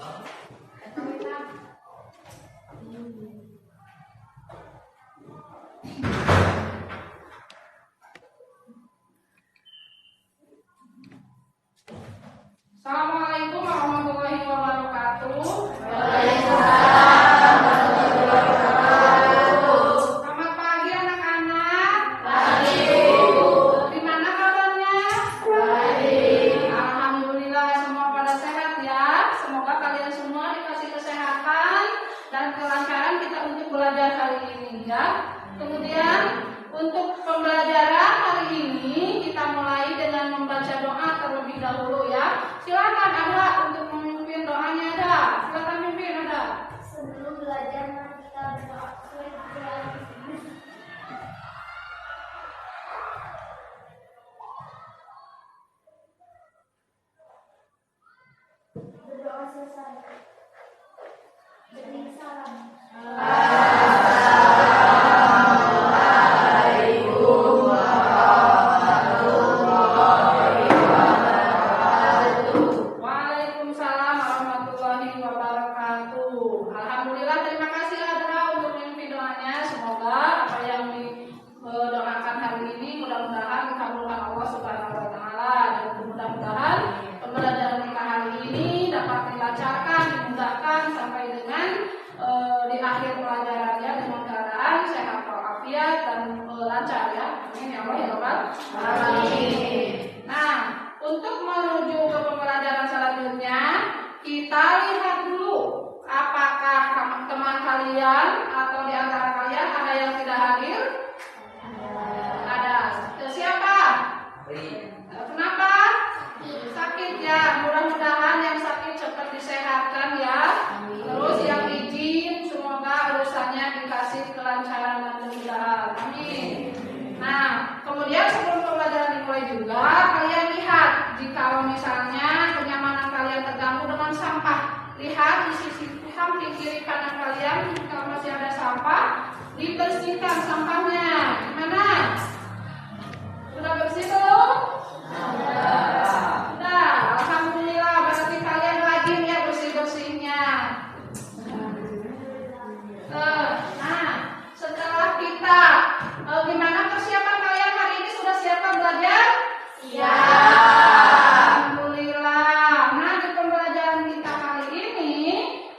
Assalamualaikum warahmatullahi wabarakatuh. Selamat pagi anak-anak. Pagi. Gimana kabarnya? Baik. Alhamdulillah semua pada sehat ya. Semoga kalian semua dikasih kesehatan dan kelancaran kita untuk belajar hari ini ya. Kemudian untuk pembelajaran hari ini kita mulai dengan membaca doa terlebih dahulu ya. Silakan ada untuk memimpin doanya ada. Silakan mimpin ada. Sebelum belajar mari kita berdoa. Berdoa selesai. Beri salam. Waalaikumsalam warahmatullahi wabarakatuh. Alhamdulillah, terima kasih Adra untuk memimpin doanya. Semoga apa yang didoakan hari ini mudah-mudahan dikabulkan Allah Subhanahu wa taala dan mudah-mudahan pembelajaran kita hari ini dapat dilancarkan, dimudahkan sampai dengan di akhir pelajarannya dengan keadaan sehat walafiat dan lancar ya. Amin ya Allah ya Rabbal alamin. Nah, untuk menuju ke pembelajaran selanjutnya, kita lihat dulu apakah teman kalian atau di antara kalian ada yang tidak hadir? Ada. Siapa? Kenapa? Sakit ya. Mudah-mudahan yang sakit cepat disehatkan ya. Terus yang izin semoga urusannya dikasih kelancaran dan kemudahan. Amin. Nah, kemudian sebelum pembelajaran dimulai juga, kalian lihat jika misalnya kenyamanan kalian terganggu dengan sampah, lihat di sisi samping kiri kanan kalian kalau masih ada sampah, dibersihkan sampahnya. Gimana? Sudah bersih belum? Sudah. Alhamdulillah, berarti kalian rajin ya bersih-bersihnya. Nah, setelah kita gimana persiapan kalian hari ini, sudah siapkan belajar? Iya. Alhamdulillah. Nah, di pembelajaran kita kali ini,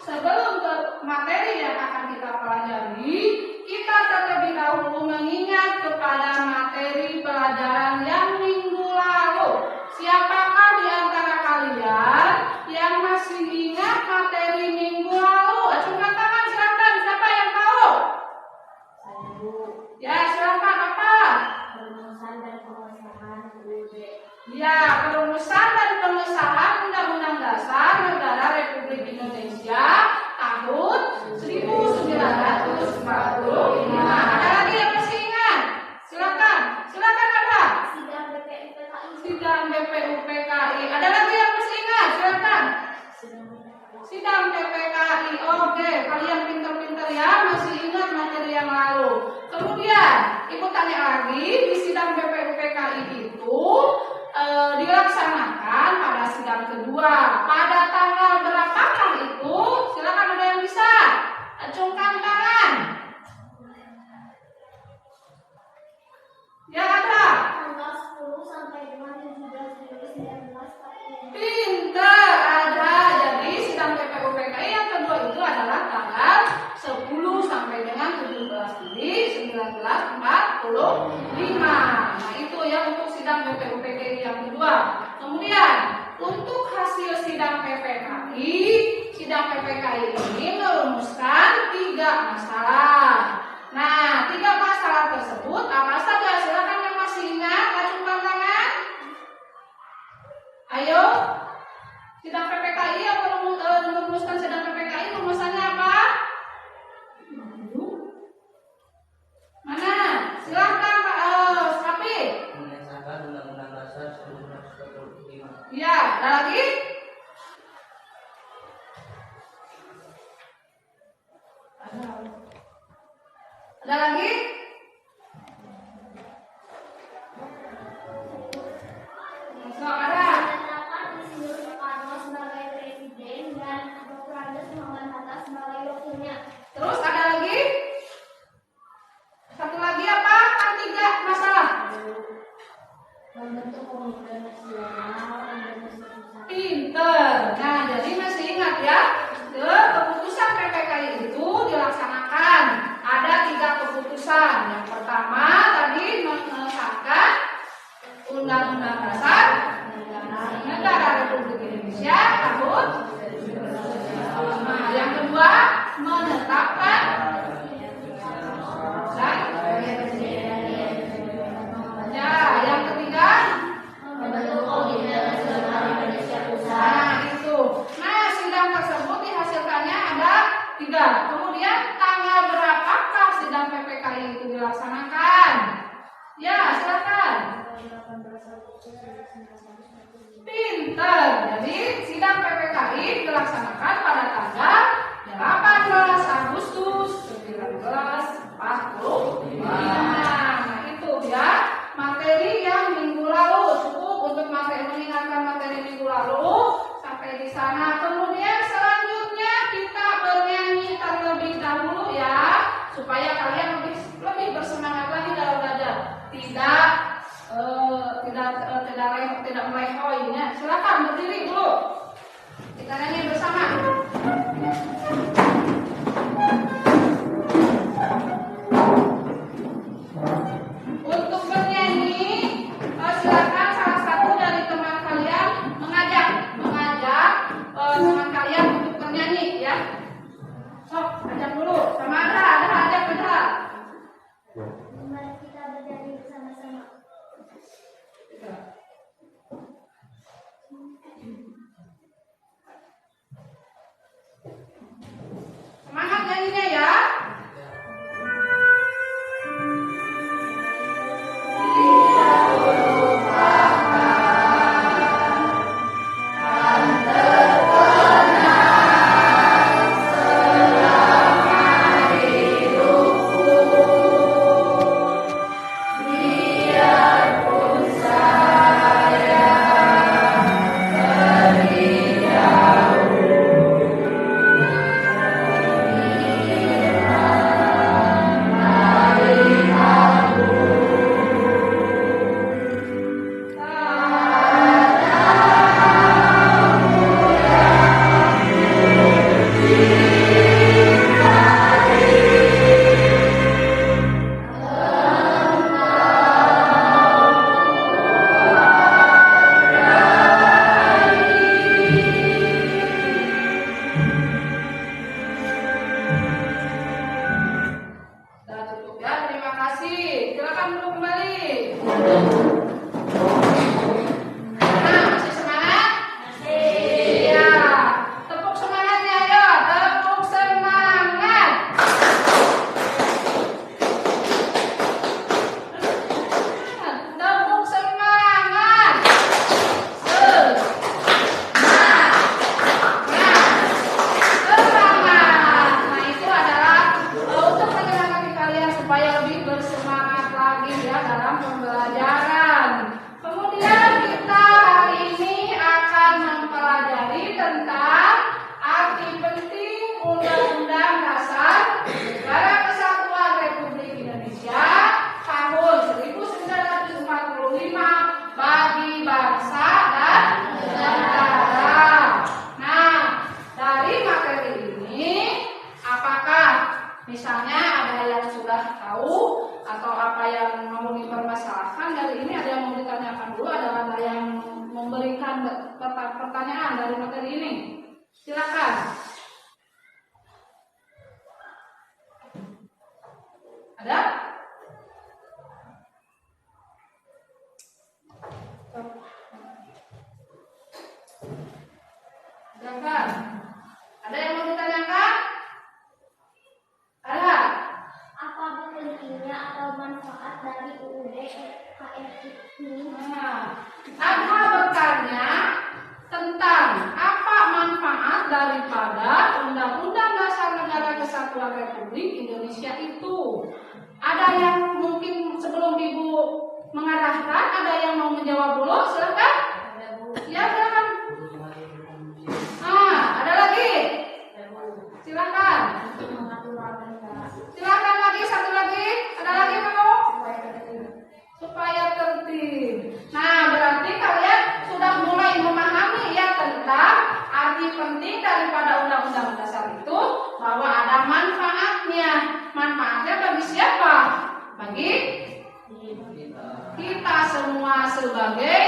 sebelum ke materi yang akan kita pelajari, kita terlebih dahulu mengingat kepada materi pelajaran yang minggu lalu. Siapakah di antara kalian yang masih ingat materi minggu lalu? Acungkan tangan silakan. Siapa yang tahu? Ya, silakan apa? Perumusan dan pengesahan UUD. Ya, perumusan dan pengesahan Undang-Undang Dasar Negara Republik Indonesia tahun 1945. Ada lagi yang masih ingat? Silakan, silakan ada. Sidang BPUPKI. Sidang BPUPKI. Ada lagi yang masih ingat? Silakan. Sidang BPKI. Oke, kalian pintar-pintar ya, masih ingat materi yang lalu. Kemudian, Ibu tanya lagi, di sidang BPUPKI itu dilaksanakan pada sidang kedua. Pada tanggal berapakah itu? Silakan ada yang bisa. Acungkan tangan. Ya ada. Tanggal 10 sampai dengan 17 Juli 1945. Pintar ada. Jadi sidang BPUPKI yang kedua itu adalah tanggal 10 sampai dengan 17 Juli 1945. Nah itu ya untuk sidang BPUPKI yang kedua. Kemudian untuk hasil sidang PPKI ini merumuskan 3 masalah. Nah 3 masalah tersebut apa saja? Silakan yang masih ingat, acungkan tangan. Ayo, sidang PPKI yang merumuskan sidang PPKI rumusannya apa? Mana? Silahkan Pak Sapi. Mengesahkan Undang-Undang Dasar 1945. Ya, ada lagi? Ada lagi? Ada. Menetapkan Insinyur Soekarno sebagai presiden dan Undang-Undang Dasar Negara Republik Indonesia tahun. Nah, yang kedua menetapkan dan ya, yang ketiga Membentuk Komite Nasional Indonesia Pusat. nah itu. Nah, sidang tersebut dihasilkannya ada 3. Kemudian tanggal berapakah sidang PPKI itu dilaksanakan? Ya, silakan. Pinter. Jadi sidang PPKI dilaksanakan pada tanggal 18 Agustus 1945. Nah, itu ya materi yang minggu lalu. Cukup untuk materi mengingatkan materi minggu lalu sampai di sana. Kemudian selanjutnya kita bernyanyi terlebih dahulu ya, supaya kalian lebih bersemangat lagi dalam belajar. Tidak melehoi-nya. Silakan berdiri dulu. Kita nyanyi bersama. Untuk bernyanyi, silakan salah satu dari teman kalian mengajak teman kalian untuk bernyanyi ya. Sok, ajak dulu. Sama ada ajak. Mari kita bernyanyi bersama-sama. Semangat nyanyinya ya. Sudah cukup ya, terima kasih. Silakan duduk kembali. Nah, masih semangat? Masih. Iya. Tepuk semangatnya ayo, tepuk semangat. Tepuk semangat. Semangat. Nah, itu adalah untuk menyemangati kalian supaya lebih bersemangat lagi ya dalam pembelajaran. Kemudian kita hari ini akan mempelajari tentang arti penting Undang-Undang Dasar Negara Kesatuan Republik Indonesia tahun 1945 bagi bangsa dan negara. Nah, dari materi ini apakah misalnya ada yang sudah tahu atau apa yang mau dipermasalahkan dari ini? Ada yang mau ditanyakan dulu? Ada yang memberikan pertanyaan dari materi ini? Silakan. Ada? Silakan. Ada yang mau ditanyakan? Ada? Apa pentingnya atau manfaat dari UUD KRI ini? Nah, Adha bertanya tentang apa manfaat daripada Undang-Undang Dasar Negara Kesatuan Republik Indonesia itu. Ada yang mungkin sebelum Ibu mengarahkan, ada yang mau menjawab dulu? Silakan. Ya, silakan. Nah, ada lagi? Silakan. Silakan lagi, satu lagi. Ada lagi mau? Supaya tertib. Nah, berarti kalian sudah mulai memahami ya tentang arti penting daripada Undang-Undang Dasar itu, bahwa ada manfaatnya. Manfaatnya bagi siapa? Bagi kita semua semua sebagai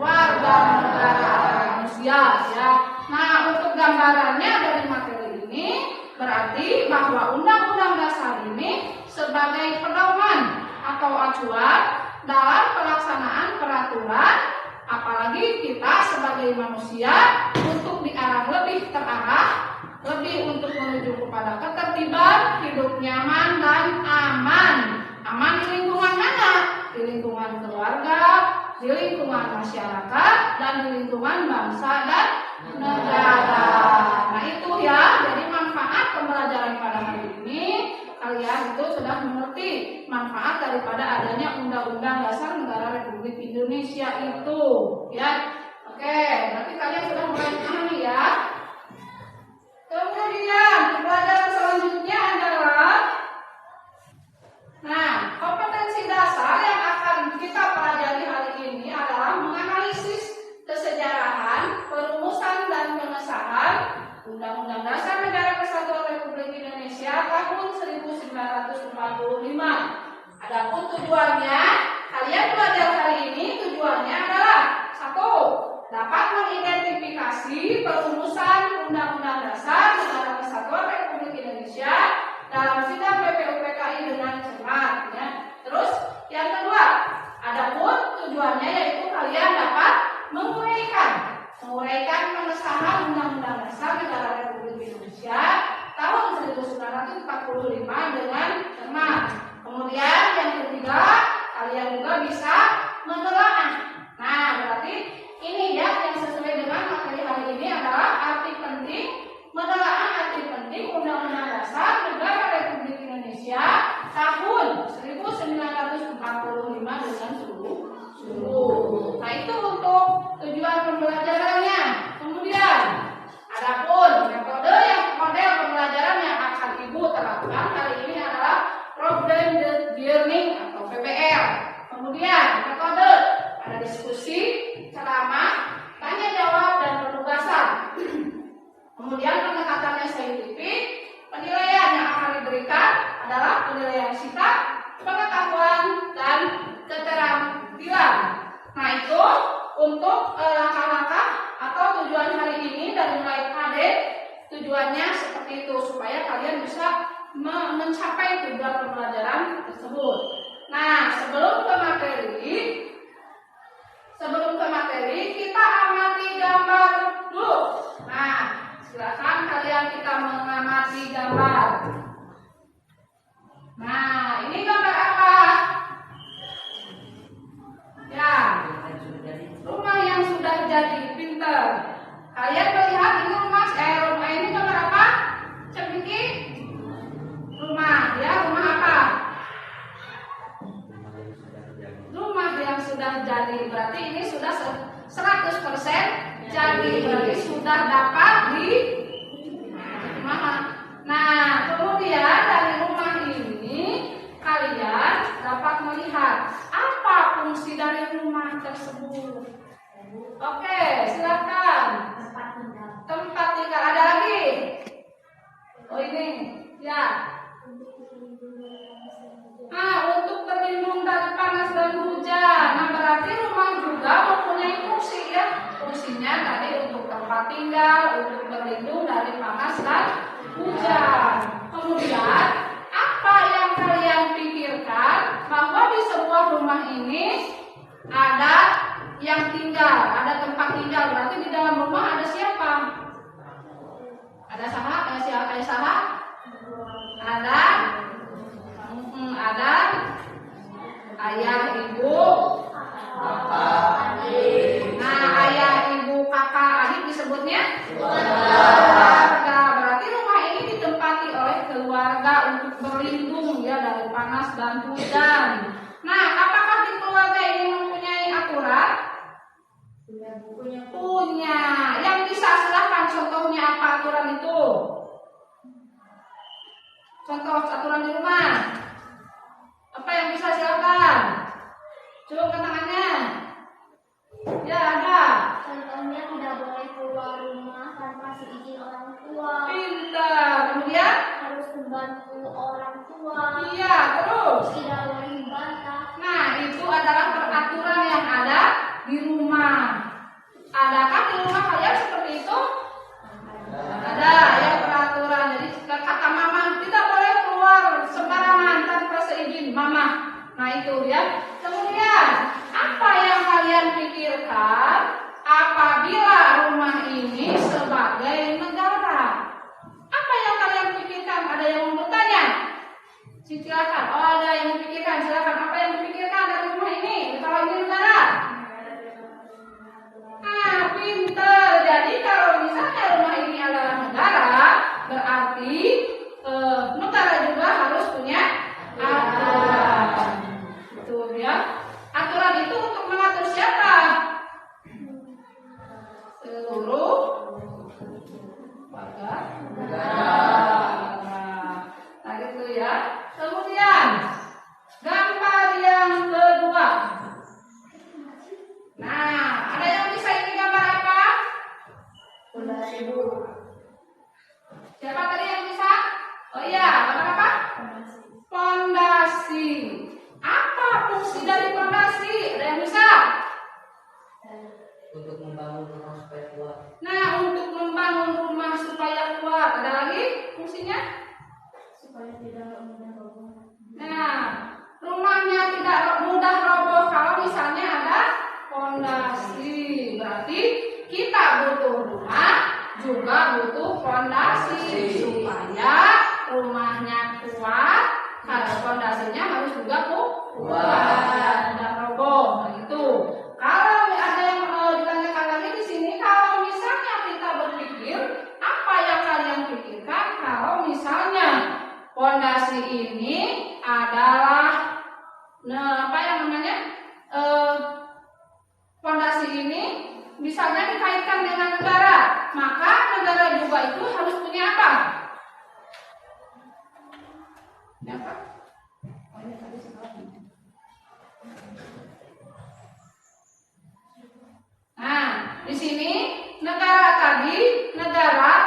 warga negara manusia ya. Nah, untuk gambarannya dari materi ini berarti bahwa Undang-Undang Dasar ini sebagai pedoman atau acuan dalam pelaksanaan peraturan, apalagi kita sebagai manusia untuk diarah lebih terarah, lebih untuk menuju kepada ketertiban, hidup nyaman dan aman. Aman di lingkungan mana? Di lingkungan keluarga, di lingkungan masyarakat, dan di lingkungan bangsa dan negara. Nah itu ya, jadi manfaat pembelajaran pada hari ini kalian itu sudah mengerti manfaat daripada adanya Undang-Undang Dasar Negara Republik Indonesia itu ya. Oke, berarti kalian sudah mulai memahami ya. Kemudian pembelajaran selanjutnya adalah kompetensi dasar yang akan kita pelajari hari ini adalah menganalisis kesejarahan, perumusan dan pengesahan Undang-Undang Dasar Negara Kesatuan Republik Indonesia tahun 1945. Adapun tujuannya, kalian belajar hari ini tujuannya adalah 1. Dapat mengidentifikasi perumusan Undang-Undang Dasar Negara Kesatuan Republik Indonesia dalam sidang PPUPKI dengan cermat ya. Terus yang kedua, adapun tujuannya yaitu kalian dapat menguraikan pengesahan Undang-Undang Dasar Negara Republik Indonesia tahun 1945 dengan cermat. Kemudian yang ketiga, kalian juga bisa menelaah. Nah, berarti ini ya yang sesuai dengan materi hari ini adalah arti penting, menelaah arti penting Undang-Undang Dasar Negara Republik Indonesia tahun 1945 dengan seluruh. Nah, itu untuk tujuan pembelajarannya. Kemudian, adapun model pembelajaran yang akan Ibu terapkan hari ini adalah problem based learning atau PBL. Kemudian, metode ada diskusi, ceramah, tanya jawab dan penugasan. Kemudian pendekatannya saintifik, penilaian yang akan diberikan adalah penilaian sikap, pengetahuan dan keterampilan. Nah itu untuk langkah-langkah atau tujuan hari ini dari mulai KD, tujuannya seperti itu supaya kalian bisa mencapai tujuan pembelajaran tersebut. Nah sebelum ke materi kita amati gambar dulu. Nah silakan kalian kita mengamati gambar. Nah, ini gambar apa? Ya, rumah yang sudah jadi, pinter. Kalian melihat ini rumah ini gambar apa? Cemiki? Rumah, ya, rumah apa? Rumah yang sudah jadi, berarti ini sudah 100% jadi, berarti sudah dapat dimana? Nah, kemudian dari rumah ini kalian dapat melihat apa fungsi dari rumah tersebut. Oke, silakan. Tempat tinggal ada lagi. Oh ini, ya. Untuk berlindung dari panas dan hujan. Nah, berarti rumah juga mempunyai fungsi ya. Fungsinya tadi untuk tempat tinggal, untuk berlindung dari panas dan hujan. Kemudian apa yang kalian pikirkan bahwa di sebuah rumah ini ada yang tinggal, ada tempat tinggal, berarti di dalam rumah ada siapa? Ada sahabat, ada sahabat? Ada ayah, ibu, nah ayah, ibu, kakak, adik disebutnya keluarga. Berarti rumah ini ditempati oleh keluarga untuk berlindung ya dari panas dan hujan. Nah, apakah di keluarga ini mempunyai aturan? Punya. Yang bisa silahkan contohnya apa aturan itu? Contoh aturan di rumah. Apa yang bisa silakan? Coba tangannya. Ya ada. Contohnya tidak boleh keluar rumah tanpa seizin orang tua. Pintar. Kemudian Harus membantu orang tua. iya terus. Tidak boleh membantah. Nah itu adalah peraturan rumah supaya kuat. Nah, untuk membangun rumah supaya kuat. Ada lagi fungsinya? Supaya tidak mudah roboh. Nah, rumahnya tidak mudah roboh kalau misalnya ada fondasi. Berarti kita butuh rumah juga butuh fondasi supaya rumahnya kuat. Kalau fondasinya harus juga kuat dan roboh. Nah, itu. Kalau ada yang ditanyakan lagi di sini, kalau misalnya kita berpikir, apa yang kalian pikirkan kalau misalnya fondasi ini adalah apa yang namanya fondasi ini misalnya dikaitkan dengan negara, maka negara juga itu harus punya apa? Punya apa? Oh, ini tadi sekali. Nah, di sini negara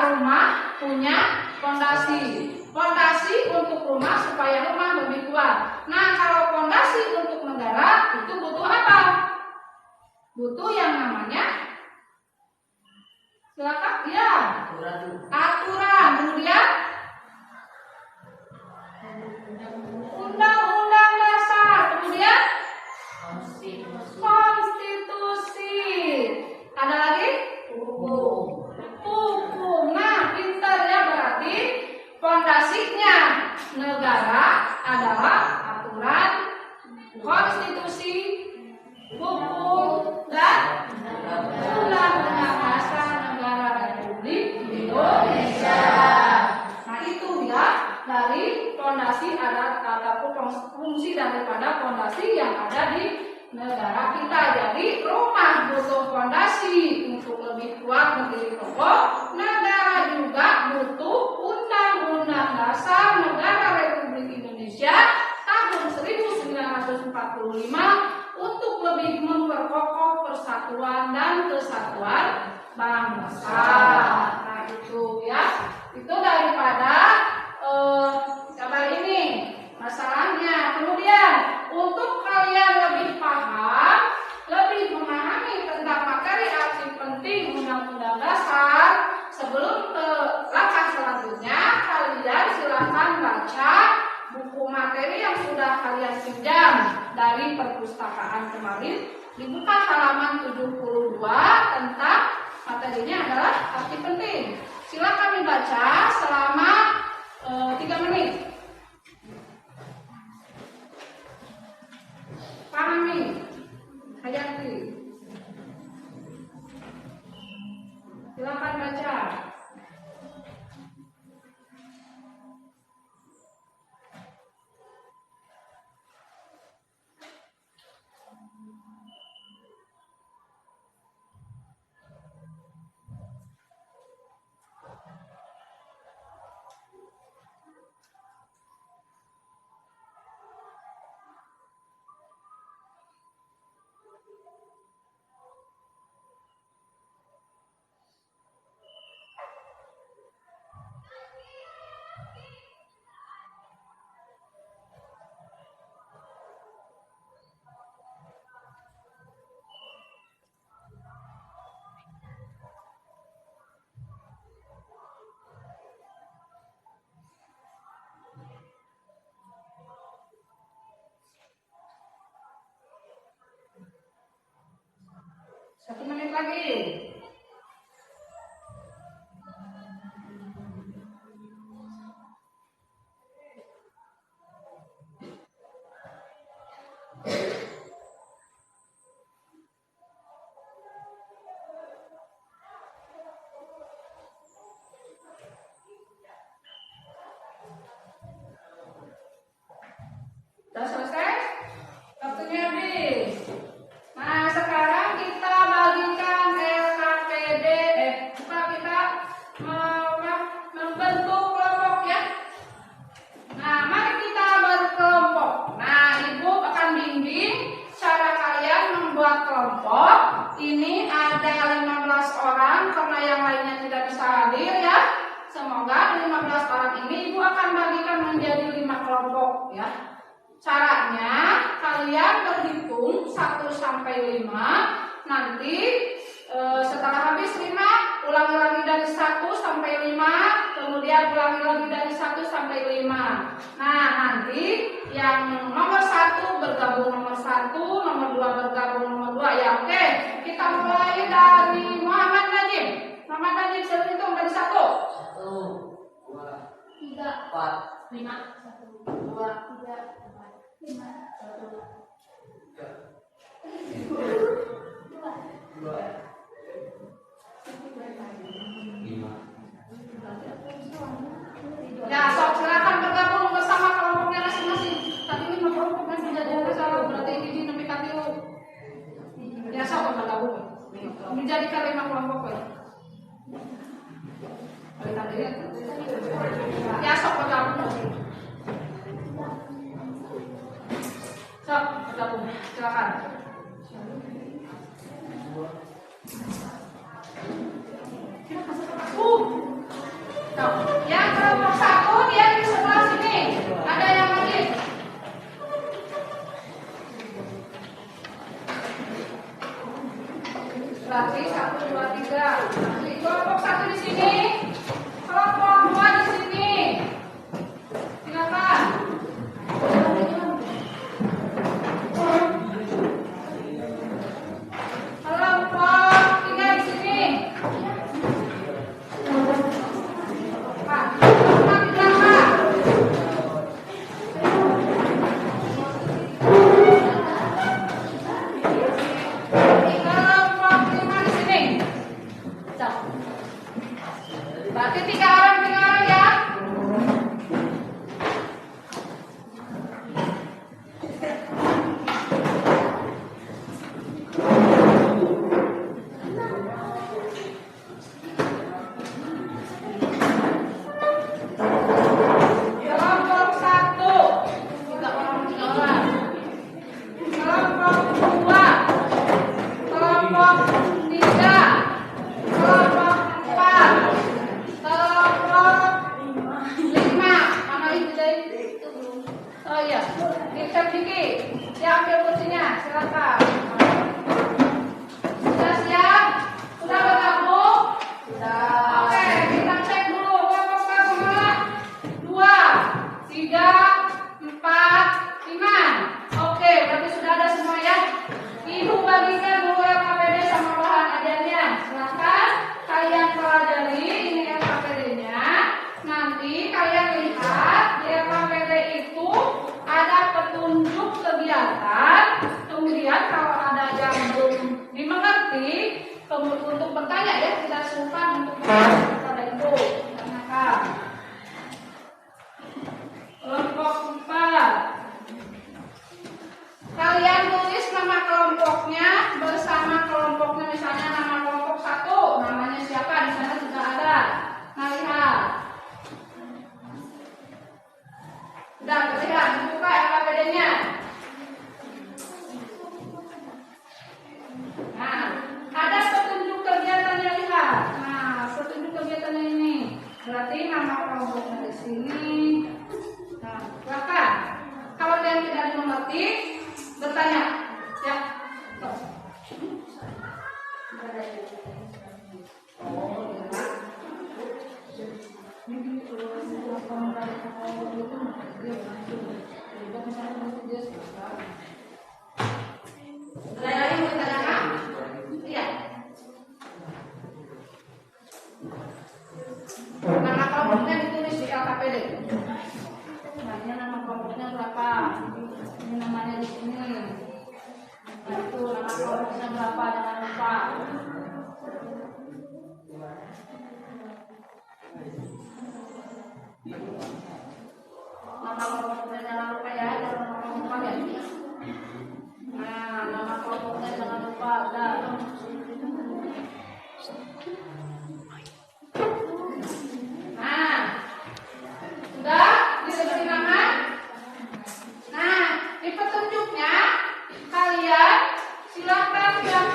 rumah punya fondasi. Fondasi untuk rumah supaya rumah lebih kuat. Nah, kalau fondasi untuk negara itu butuh apa? Butuh yang namanya, silakan, ya, aturan. Kemudian undang-undang dasar. Kemudian konstitusi. Ada lagi? Hukum. Nah, pintar ya, berarti fondasinya negara adalah aturan, konstitusi, hukum, dan undang-undang dasar negara Republik Indonesia. Nah, itu ya dari fondasi ataupun fungsi daripada fondasi yang ada di negara kita. Jadi rumah butuh fondasi untuk lebih kuat berdiri kokoh. Negara juga butuh undang-undang dasar negara Republik Indonesia tahun 1945 untuk lebih memperkokoh persatuan dan kesatuan bangsa. Nah, itu ya, itu daripada kabar ini masalahnya. Kemudian untuk kalian lebih paham, lebih memahami tentang materi arti penting undang-undang dasar, sebelum ke langkah selanjutnya, kalian silakan baca buku materi yang sudah kalian pinjam dari perpustakaan kemarin. Dibuka halaman 72 tentang materinya adalah arti penting. Silakan dibaca selama 3 menit. Pahami, hayati. Silakan baca. Satu menit lagi. Sudah selesai? Waktunya habis. Nah, sekarang kita bagikan LKPD. Kita membentuk kelompok ya. Nah, mari kita berkelompok. Nah, Ibu akan bimbing cara kalian membuat kelompok. Ini ada 15 orang karena yang lainnya tidak bisa hadir ya. Semoga 15 orang ini Ibu akan bagikan menjadi 5 kelompok ya. Caranya kalian berhitung 1 sampai 5. Nanti Setelah habis 5, ulangi lagi dari 1 sampai 5, kemudian ulangi lagi dari 1 sampai 5. Nah, nanti yang nomor 1 bergabung nomor 1, nomor 2 bergabung nomor 2. Ya, oke. Kita mulai dari Muhammad Najib. Muhammad Najib, sudah hitung dari 1. 1, 2, 3, 4, 5, 1, 2, 3, 4, 5, 1, 2, 5. Ya, sok silakan bergabung bersama kelompoknya masing-masing. Tapi ini kelompoknya sudah jadi salah, berarti ini lebih katilu. Ya, sok bergabung. Menjadikan 5 kelompok ya. Ya, sok bergabung. Sok bergabung, silakan. Yang kelompok 1 dia di sebelah sini. Ada yang lagi? Berarti 1, 2, 3. Kelompok 1 di sini. Kelompok 2 di sini. Silakan. Kelompok 3 di sini. Berarti 3 orang ya. Kelompok 1 3 orang. Kelompok 2, kelompok 3, kelompok 4, kelompok 5. Mana itu dari? Oh iya, dicek dikit. Siap ambil kursinya, silakan. Sudah siap? Sudah bergabung? Sudah. Oke, kita cek dulu kelompok pertama 2, 3, 4, 5. Oke, berarti sudah ada semua ya. Ibu bagikan dulu LKPD sama bahan ajarnya. Silakan kalian pelajari ini LKPD-nya. Nanti kalian lihat di LKPD itu ada petunjuk kegiatan. Kemudian kalau ada yang belum dimengerti, untuk bertanya ya, tidak sungkan untuk bertanya kepada ibu. Tanyakan. Kelompok 4. Kalian tulis nama kelompoknya bersama kelompoknya, misalnya nama kelompok 1, namanya siapa di sana juga ada. Nah, lihat. Sudah terlihat, buka LKPD-nya. Nah, ada petunjuk kegiatannya, lihat. Nah, petunjuk kegiatannya ini. Berarti nama kelompoknya di sini. Nah, silakan. Kalau yang tidak dimengerti, bertanya. Ya. Ada lagi yang bertanya? Iya. Nama kelompoknya ditulis di LKPD. Nama kelompoknya berapa? Ini namanya di sini. Nah, itu nama kelompoknya berapa? Jangan lupa. Nama kelompoknya jangan lupa ya. Nama kelompoknya ya. Nah, nama kelompoknya jangan lupa. Udah. Nah, sudah disebut nama. Nah, di petunjuknya kalian silakan yang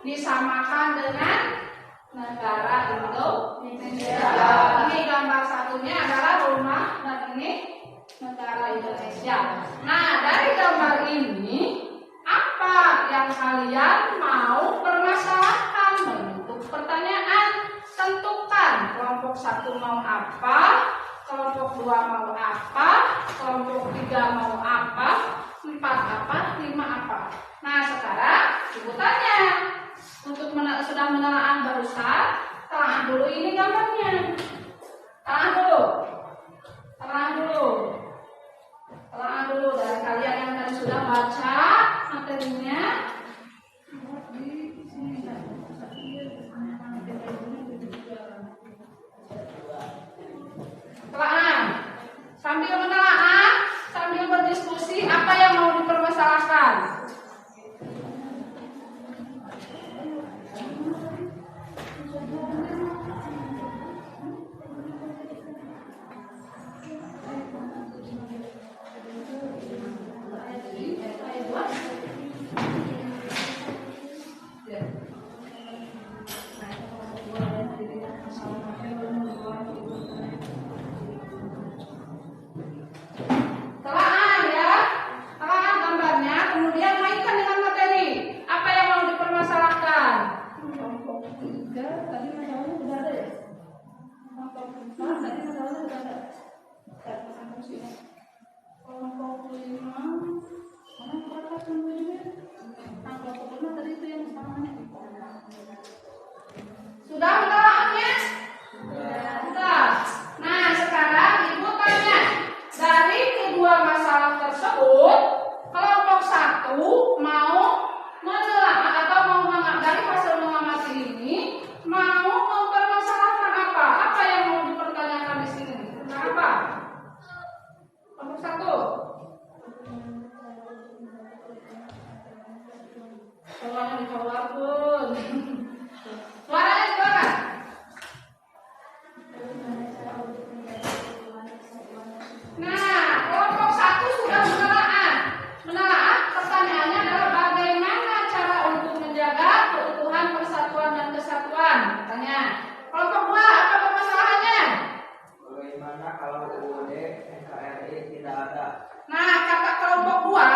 disamakan dengan negara Indonesia. Ini gambar satunya adalah rumah dan ini negara Indonesia. Nah, dari gambar ini apa yang kalian mau permasalahkan? Bentuk pertanyaan. Tentukan kelompok 1 mau apa, kelompok 2 mau apa, kelompok 3 mau apa, 4 apa, 5 apa. Nah, sekarang ibu tanya, untuk sudah menelaah barusan, telah dulu ini gambarnya. Telah dulu dari kalian yang tadi sudah baca materinya. Sambil menelaah, sambil berdiskusi, apa yang mau dipermasalahkan? Sudah menelaahnya? Sudah. Nah, sekarang ibu tanya, dari kedua masalah tersebut, kelompok 1 mau menelaah atau mau dari hasil mengamati ini mau mempermasalahkan apa? Apa yang mau dipertanyakan di sini? Tentang apa? Kelompok 1. Suaranya dikeluarkan. Suaranya silakan. Nah, kelompok 1 sudah menelaah. Pertanyaannya adalah bagaimana cara untuk menjaga keutuhan, persatuan dan kesatuan. Tanya. Kelompok 2 apa permasalahannya? Bagaimana kalau UUD NKRI tidak ada? Nah, kata kelompok 2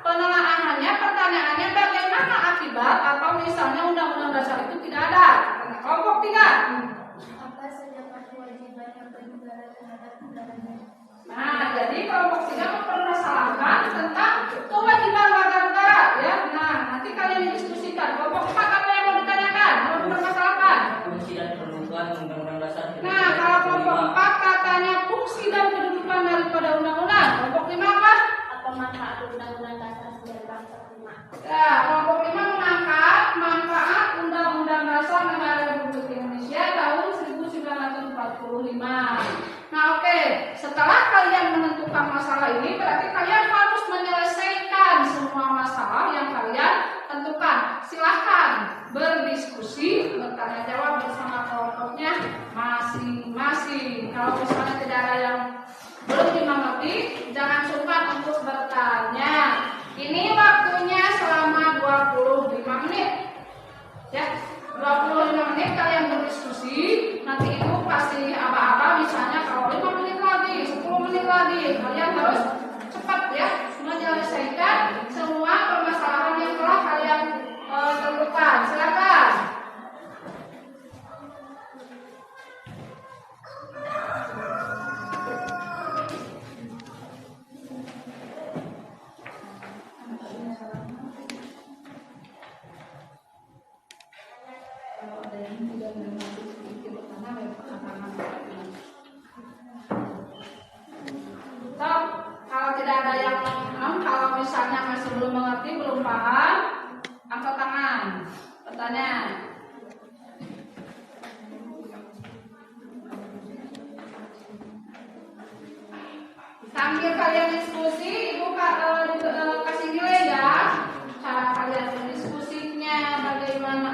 penelaahannya, pertanyaannya bagaimana akibat atau misalnya undang-undang dasar itu tidak ada. Kata kelompok 3. Apa saja kewajiban yang bernegara terhadap negaranya? Nah, jadi kelompok 3 mempermasalahkan tentang kewajiban warga negara, ya. Nah, nanti kalian diskusikan. Kelompok 4 apa yang mau ditanyakan, mau dipermasalahkan? Fungsi dan kedudukan undang-undang dasar. Nah, kalau kelompok 4 katanya fungsi dan kedudukan daripada undang-undang. Kelompok 5 apa? Apa manfaat undang-undang dasar sebagai bangsa prima? Ya, kelompok 5 mengangkat manfaat Undang-Undang Dasar Negara Republik Indonesia tahun 1945. Nah, oke. Setelah kalian menentukan masalah ini, berarti kalian harus menyelesaikan semua masalah yang kalian tentukan. Silahkan berdiskusi, bertanya jawab bersama kelompoknya masing-masing. Kalau misalnya tidak ada yang belum dimengerti, jangan sungkan untuk bertanya. Ini waktunya selama 25 menit. Ya, 25 menit kalian berdiskusi. Nanti ibu pasti aba-aba, misalnya kalau 5 menit lagi, 10 menit lagi, kalian harus cepat ya menyelesaikan semua permasalahan yang telah kalian tentukan. Silakan. Kalau tidak ada yang kalau misalnya masih belum mengerti, belum paham, angkat tangan. Pertanyaan. Sambil kalian diskusi, ibu kasih nilai ya. Cara kalian berdiskusinya bagaimana?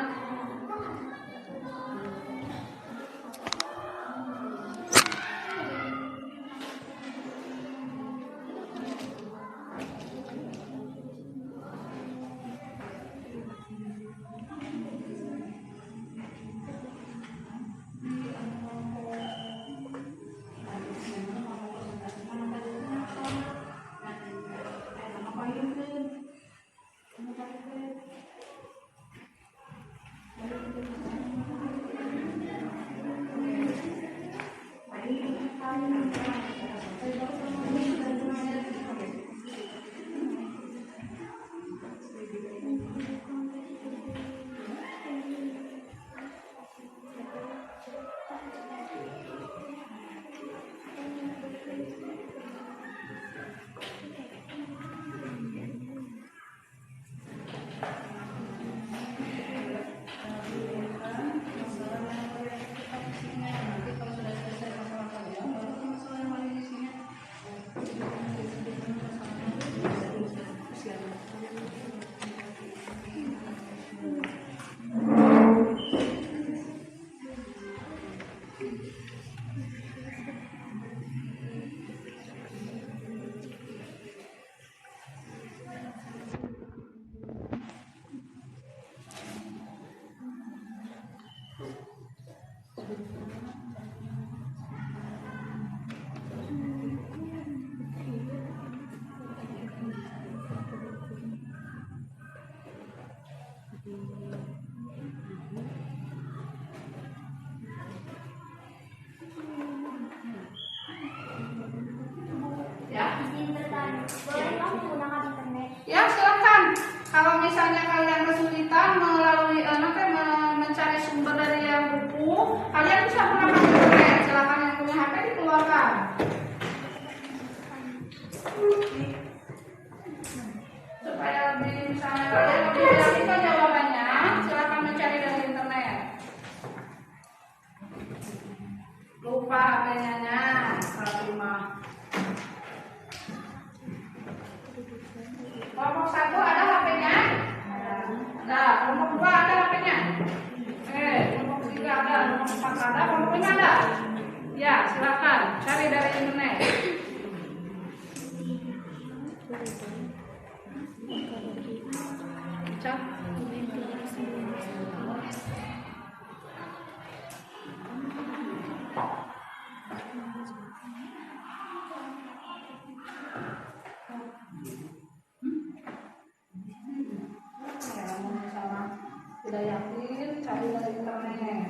Izin bertanya, bolehkah menggunakan internet? Ya, silakan. Kalau misalnya kalian kesulitan melalui mencari sumber dari yang buku, kalian bisa menggunakan internet. Silakan yang punya HP dikeluarkan. Supaya lebih misalnya kalian lebih yakin jawabannya, silakan mencari dari internet. Lupa HP-nya, Fatimah. Kelompok 1 ada HP-nya? Ada. Kelompok 2 ada HP-nya? Kelompok 3 ada. Kelompok 4 ada. Kelompok 5 ada? Ya, silakan cari dari internet. Cak. Tidak yakin, cari dari internet.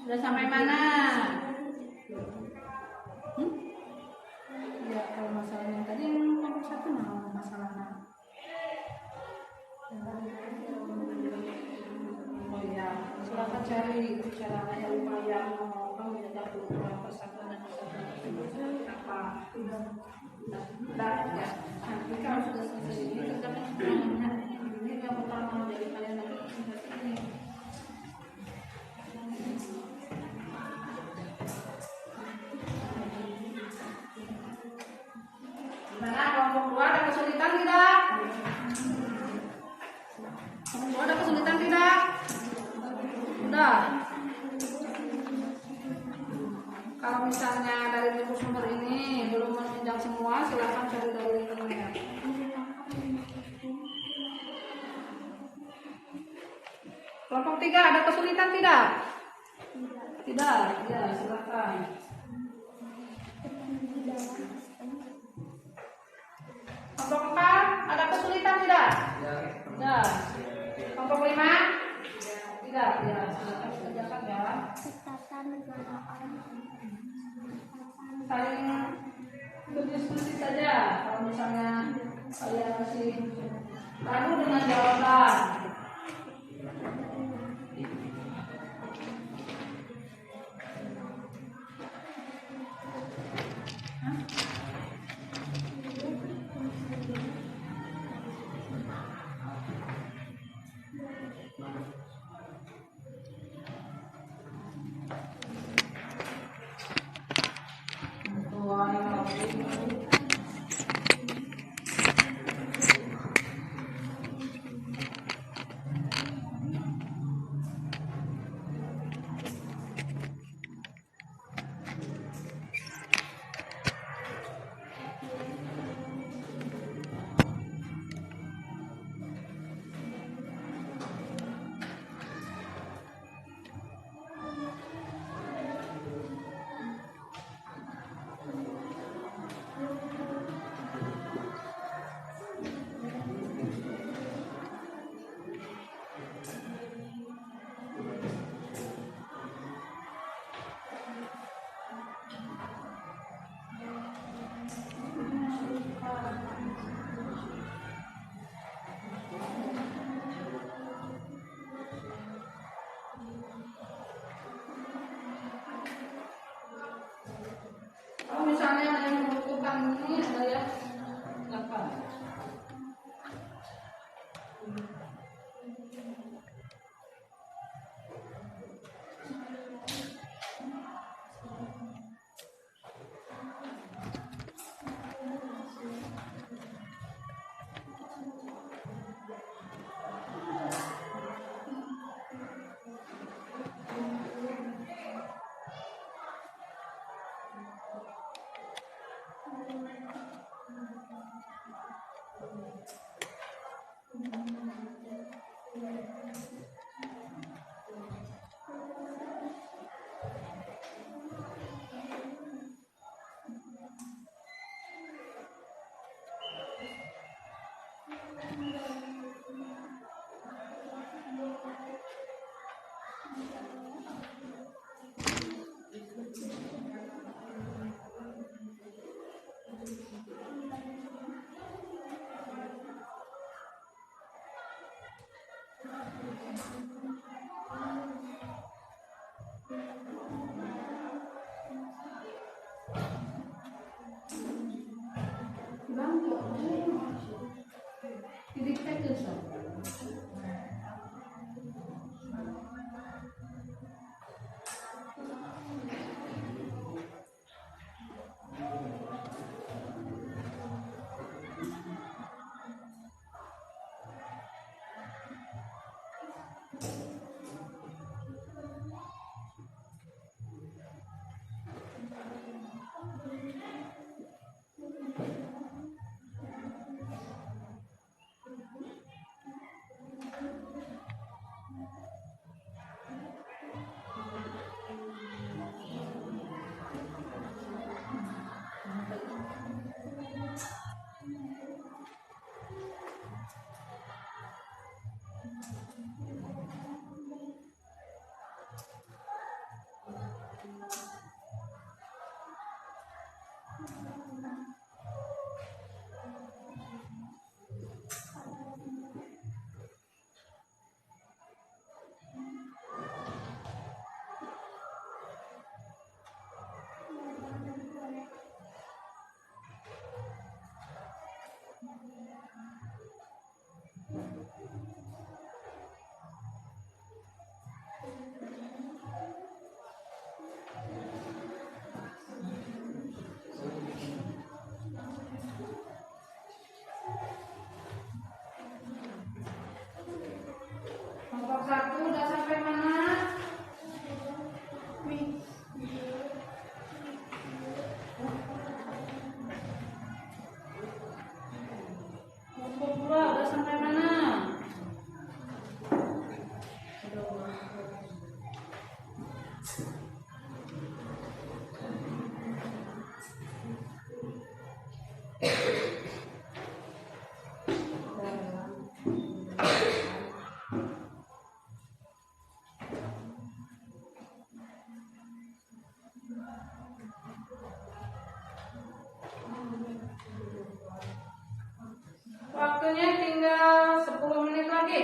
Sudah sampai mana? Ya, kalau masalahnya tadi nomor 1 nah masalahnya. Oh iya, silakan cari caranya upaya kamu tidak berubah persatuan dan kesatuan apa? Sudah ya. Nanti kalau sudah selesai ini terdapat kelompok 2 ada kesulitan tidak? Kelompok 2 ada kesulitan tidak? Udah. Kalau misalnya dari buku sumber ini belum menunjang semua, silakan cari dari internet. Kelompok 3 ada kesulitan tidak? Tidak. Ya, silakan. Kelompok 4 ada kesulitan tidak? Tidak. Kelompok 5? Tidak. Ya, silakan dikerjakan ya. Saling berdiskusi saja. Kalau misalnya kalian masih ragu dengan jawaban, kalau misalnya ada yang membutuhkan ini ada ya, silakan. Waktunya tinggal 10 menit lagi.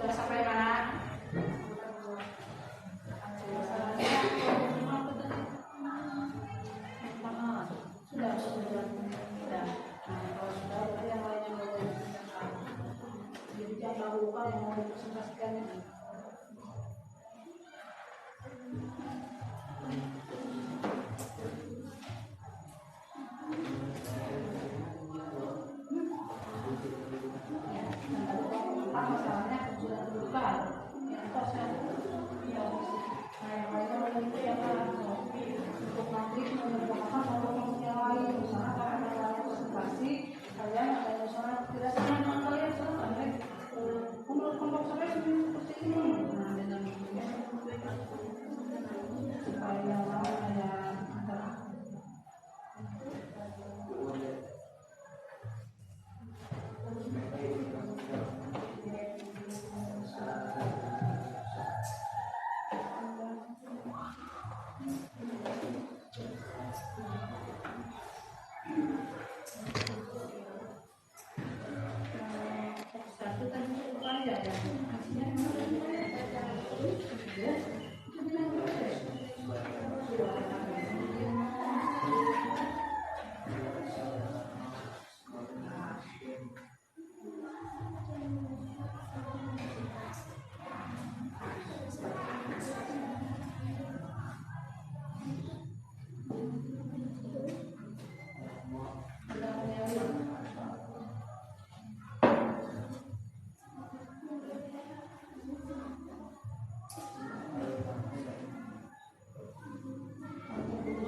Sudah sampai mana? Sudah. Kalau sudah, berarti yang lainnya mau dipresentasikan. Jadi jangan lupa yang mau dipresentasikan ini. Masalahnya sudah terbuka. Ya, terus ya. Nah, yang lainnya mau itu ya kan. Untuk nanti mengerjakan kalau yang lain, misalnya kalau ada yang lain presentasi, kalian ada misalnya tidak sama kalian sampai kelompok sampai seperti ini. Nah, dengan ini supaya yang lain ada satu tadi upaya ya.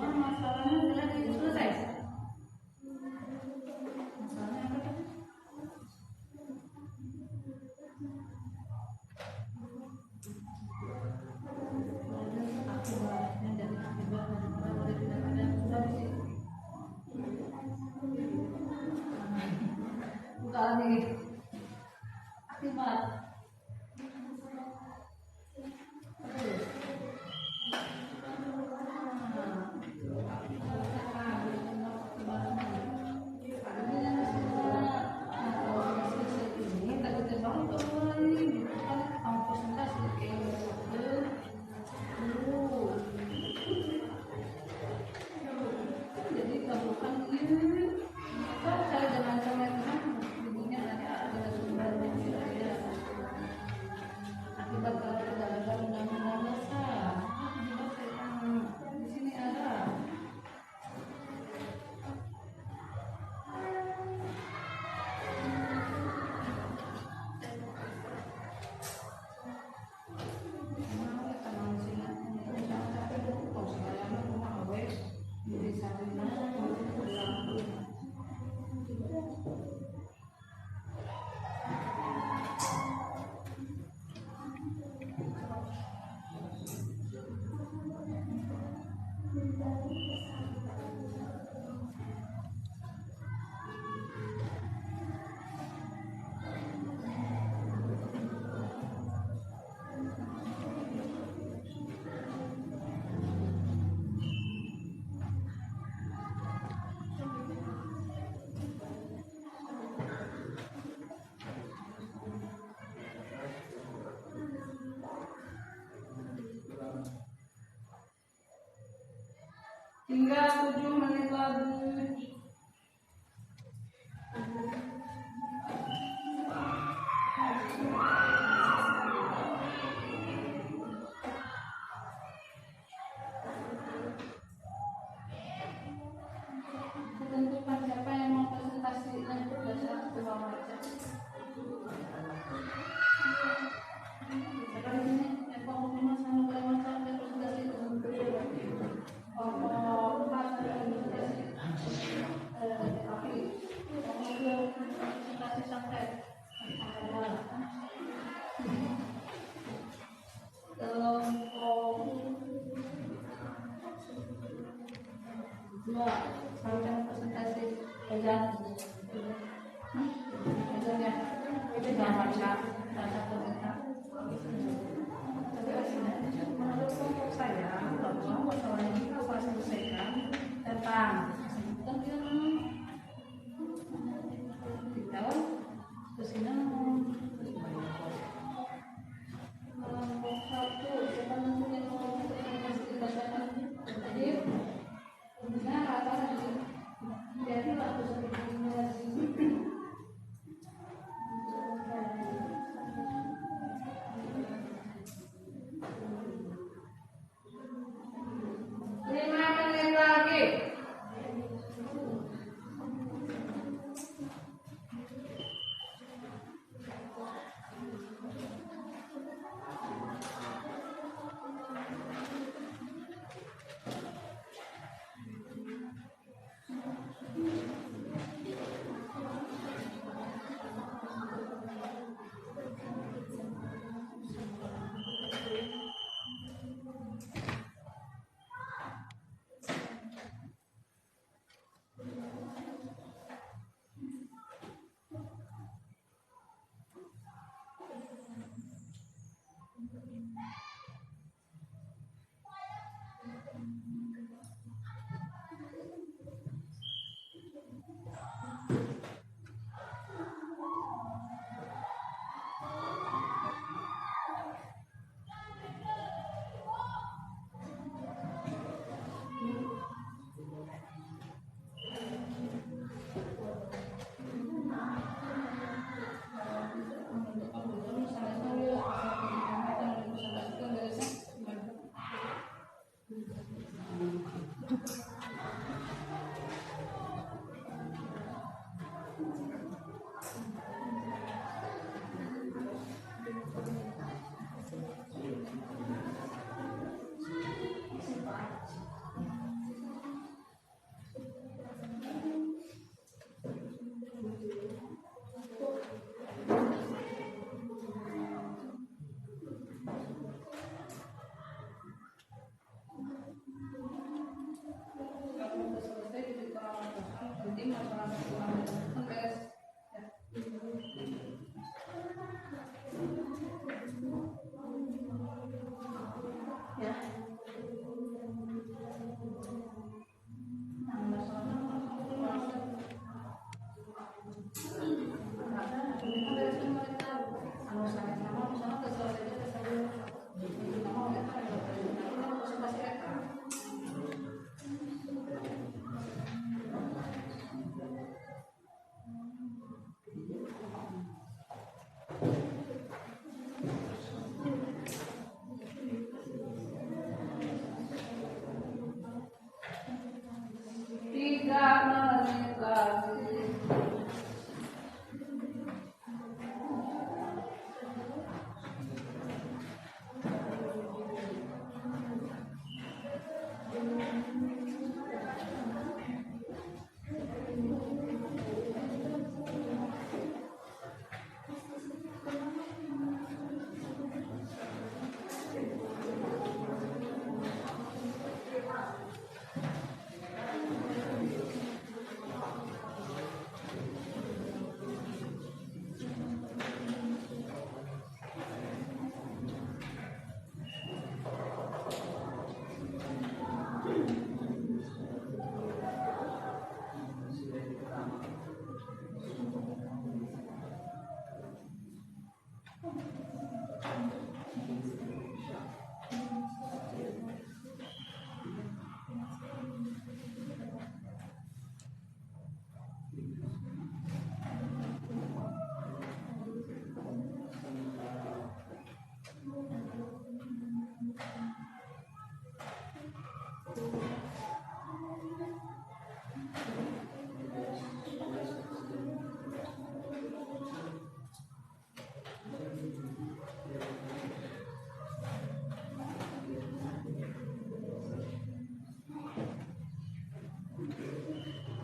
Masalahnya sudah selesai. Masalahnya apa tadi? Akibatnya dari akibat dari tidak ada sudah di sini. Buka lagi. Akibat. Jadi bukan ini cari dengan cara ibunya nanti ada sumbernya dia akibat kalau tidak ada undang-undang dasar di sini ada. Tinggal 7 menit lagi. Tentukan siapa yang mau presentasi untuk dasar dua baca. Sekarang ini ekonomi sama macam presentasi untuk presentasi sampai kelompok 2 sampai presentasi kajian ya jangan baca data pemerintah. Menurut kelompok saya bahwa masalah ini dapat selesaikan tentang kita kesini kelompok 1 kita mempunyai kelompok berdasarkan jadi nah rata jadi waktu sebelumnya lima menit lagi.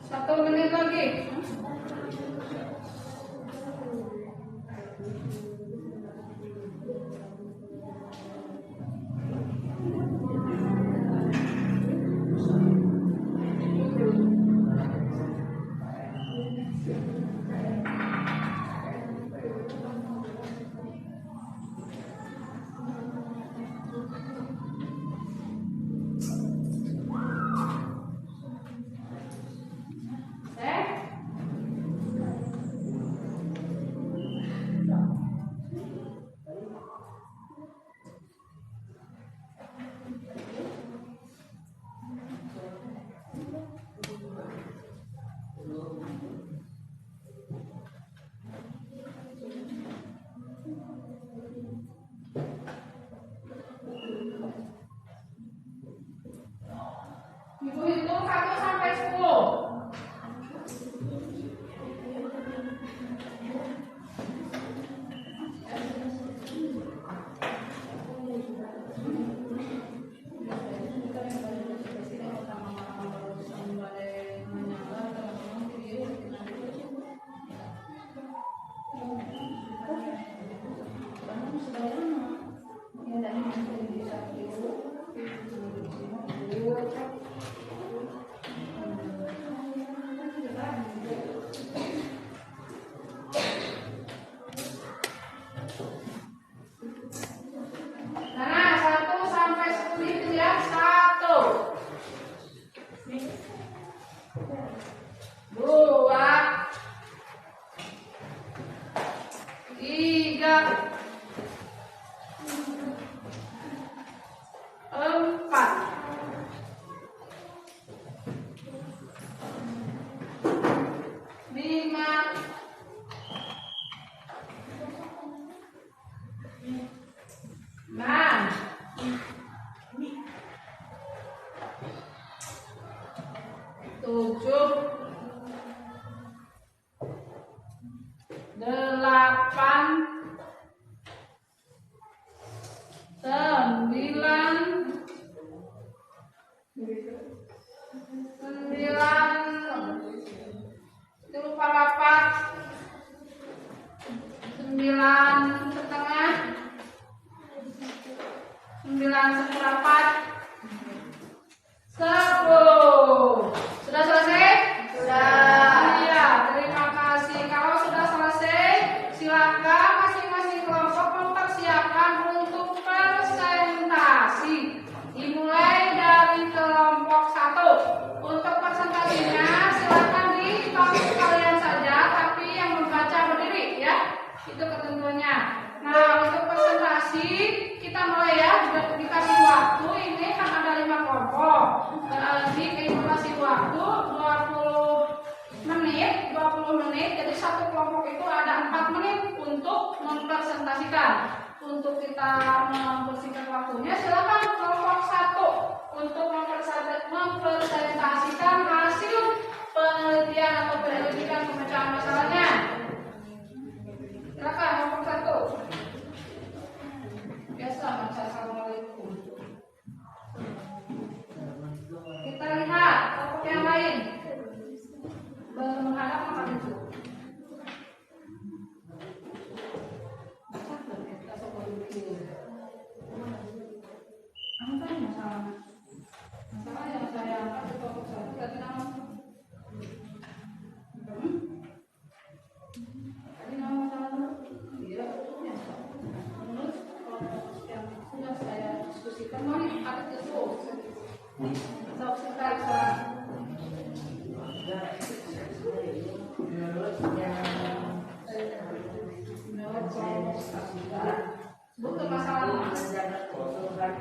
1 menit lagi. Ibu hitung 1 sampai 10. Nah, 1 sampai 10 itu ya. 1 2 3 4 5 6 7 8 9 itu lupa 9 setengah 9 seperempat 10. Sudah selesai? Sudah. Iya, terima kasih. Kalau sudah selesai, silakan masing-masing kelompok mempersiapkan untuk presentasi. Dimulai dari kelompok 1. Untuk presentasinya silakan di topik kalian saja, tapi yang membaca berdiri ya. Itu ketentuannya. Nah, untuk presentasi kita mulai ya. Dikasih waktu ini kan ada 5 kelompok. Dikasih waktu 20 menit. Jadi satu kelompok itu ada 4 menit untuk mempresentasikan. Untuk kita mempersingkat waktunya, silakan kelompok 1 untuk mempresentasikan hasil penelitian atau penyelidikan pemecahan masalahnya. Silakan kelompok 1. Biasa baca assalamualaikum. Kita lihat kelompok yang lain. Menghadap makan itu. Apa masalah? Masalah yang saya angkat di kelompok 1 tadi nama. Tadi nama masalah dulu. Iya, ya. Menurut kelompok yang sudah saya diskusikan, mari ada terus. Saudara. Bukan masalah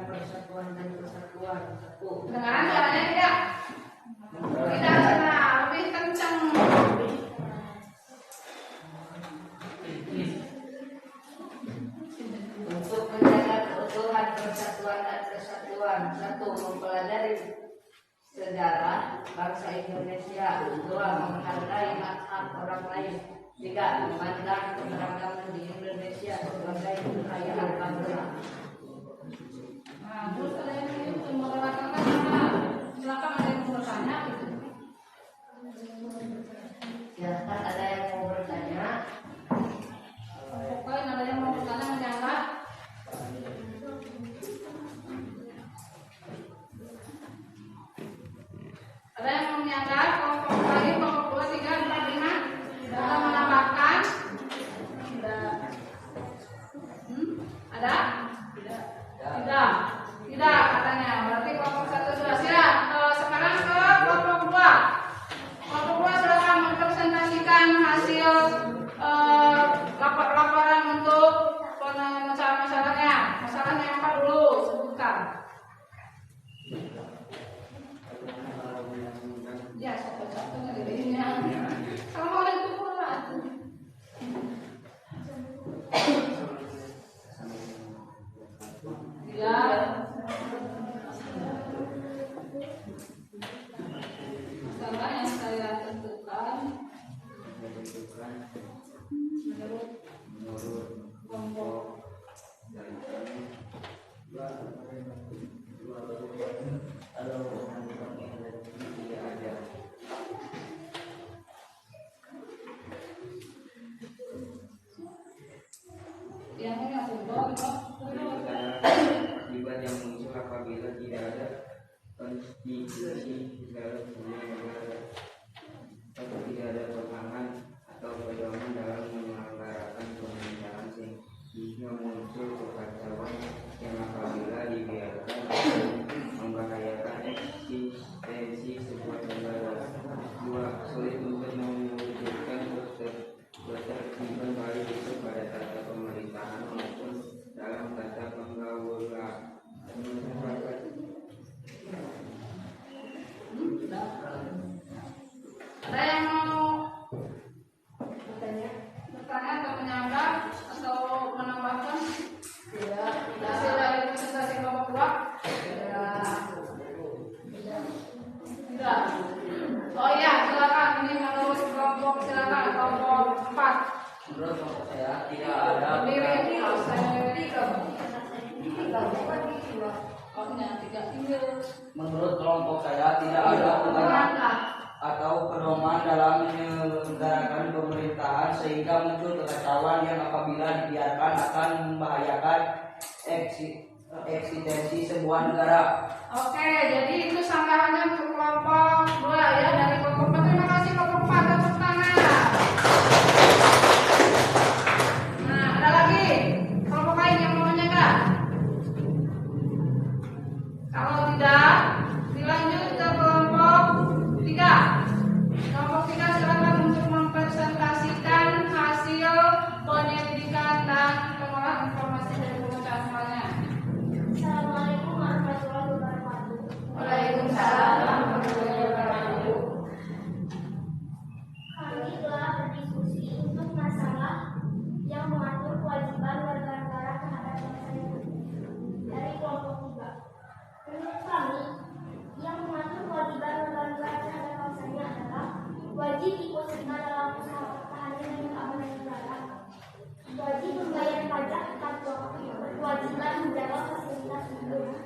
persatuan dan persatuan. dengan caranya tidak kena lebih kencang. Untuk menjaga keutuhan persatuan dan kesatuan, 1. Mempelajari sejarah bangsa Indonesia. 2. Menghargai hak-hak orang lain. 3. Memandang keberagaman di Indonesia sebagai kekayaan bangsa. Nah, terus ada yang itu merelakan apa? Silakan ada yang mau bertanya gitu. Ada yang mau menyangka kelompok lain, kelompok 2, 3, 4, 5? Ada menambahkan? Ada? Tidak. Tidak katanya. Berarti kelompok 1 sudah siap. Sekarang ke kelompok 2. Kelompok 2 silakan mempresentasikan hasil laporan untuk masalahnya. Masalahnya apa dulu? Sebutkan. Ya, satu-satu ngelilinnya. Kalau mau itu pula. Ya. Masalah yang saya tentukan menurut kelompok yang ini aku akibat yang muncul apabila tidak ada konstitusi dalam sebuah negara atau tidak ada pemahaman atau pedoman dalam menyelenggarakan pemerintahan sehingga muncul kekacauan yang apabila dibiarkan membahayakan eksistensi sebuah negara. 2. Sulit untuk mewujudkan ketertiban baik itu pada tata pemerintahan maupun dalam tata penggaulan. Ada yang mau bertanya atau menyanggah atau menambahkan? Tidak. Hasil dari presentasi kelompok 2? Tidak. Oh iya, silakan. Ini menurut kelompok, silakan kelompok 4. Menurut kelompok saya tidak ada menurut kelompok saya tidak ada pedoman atau pedoman dalam menyelenggarakan pemerintahan sehingga muncul kekacauan yang apabila dibiarkan akan membahayakan eksistensi sebuah negara. Oke, jadi itu sanggahannya untuk kelompok 2 ya, dari kelompok 4. Terima kasih kelompok 4, tepuk tangan. Nah, ada lagi kelompok lain yang mau menyanggah? Kalau tidak, dilanjut ke kelompok 3. Kelompok 3 silakan untuk mempresentasikan hasil penyelidikan dan pengolahan informasi dari pemecahan soalnya. Assalamualaikum warahmatullahi wabarakatuh. Waalaikumsalam warahmatullahi wabarakatuh. Kami telah berdiskusi untuk masalah yang mengatur kewajiban warga negara terhadap bangsa dari kelompok 3. Menurut kami, yang mengatur kewajiban warga negara terhadap bangsanya adalah wajib ikut serta dalam usaha pertahanan dan keamanan negara, wajib membayar pajak tepat waktu, berkewajiban menjaga fasilitas umum.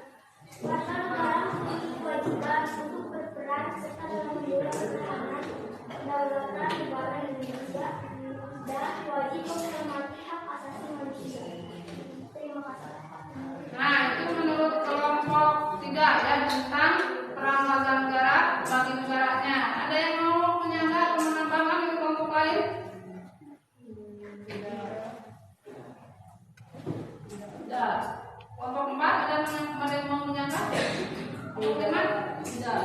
Warga negara memiliki kewajiban untuk berperan serta dalam menjaga pertahanan kedaulatan negara Indonesia dan wajib menghormati hak asasi manusia. Terima kasih. Nah, itu menurut kelompok 3 ya, tentang peran warga negara bagi negaranya. Ada yang mau menyanggah atau menambahkan di kelompok lain? Tidak. Kelompok 4 ada yang mau menyanggah? Kelompok 5? Tidak.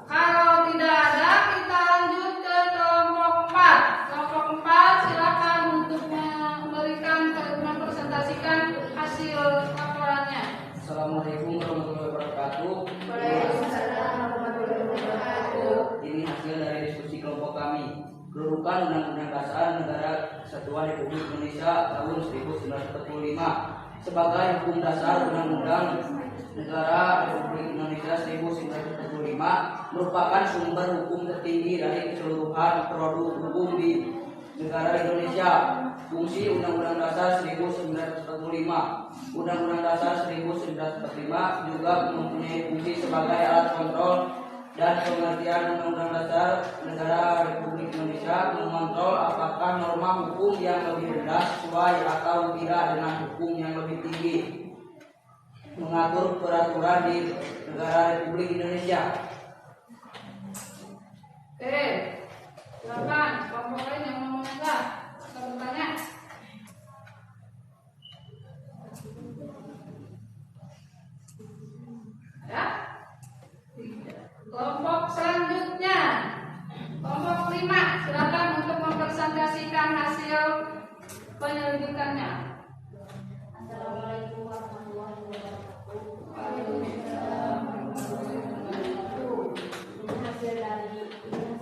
Kalau tidak ada, kita lanjut ke kelompok 4. Kelompok 4 silakan untuk memberikan mempresentasikan hasil laporannya. Assalamualaikum warahmatullahi wabarakatuh. Waalaikumsalam warahmatullahi wabarakatuh. Ini hasil dari diskusi kelompok kami. Kedudukan Undang-Undang Dasar Negara Kesatuan Republik Indonesia tahun 1945 sebagai hukum dasar Undang-Undang Negara Republik Indonesia 1945 merupakan sumber hukum tertinggi dari keseluruhan produk hukum di negara Indonesia. Fungsi Undang-Undang Dasar 1945. Undang-Undang Dasar 1945 juga mempunyai fungsi sebagai alat kontrol dan pengertian Undang-Undang Dasar Negara Republik Indonesia, mengontrol apakah norma hukum yang lebih rendah sesuai atau tidak dengan hukum yang lebih tinggi, mengatur peraturan di negara Republik Indonesia. penyelidikannya. Assalamualaikum warahmatullahi wabarakatuh. Ini hasil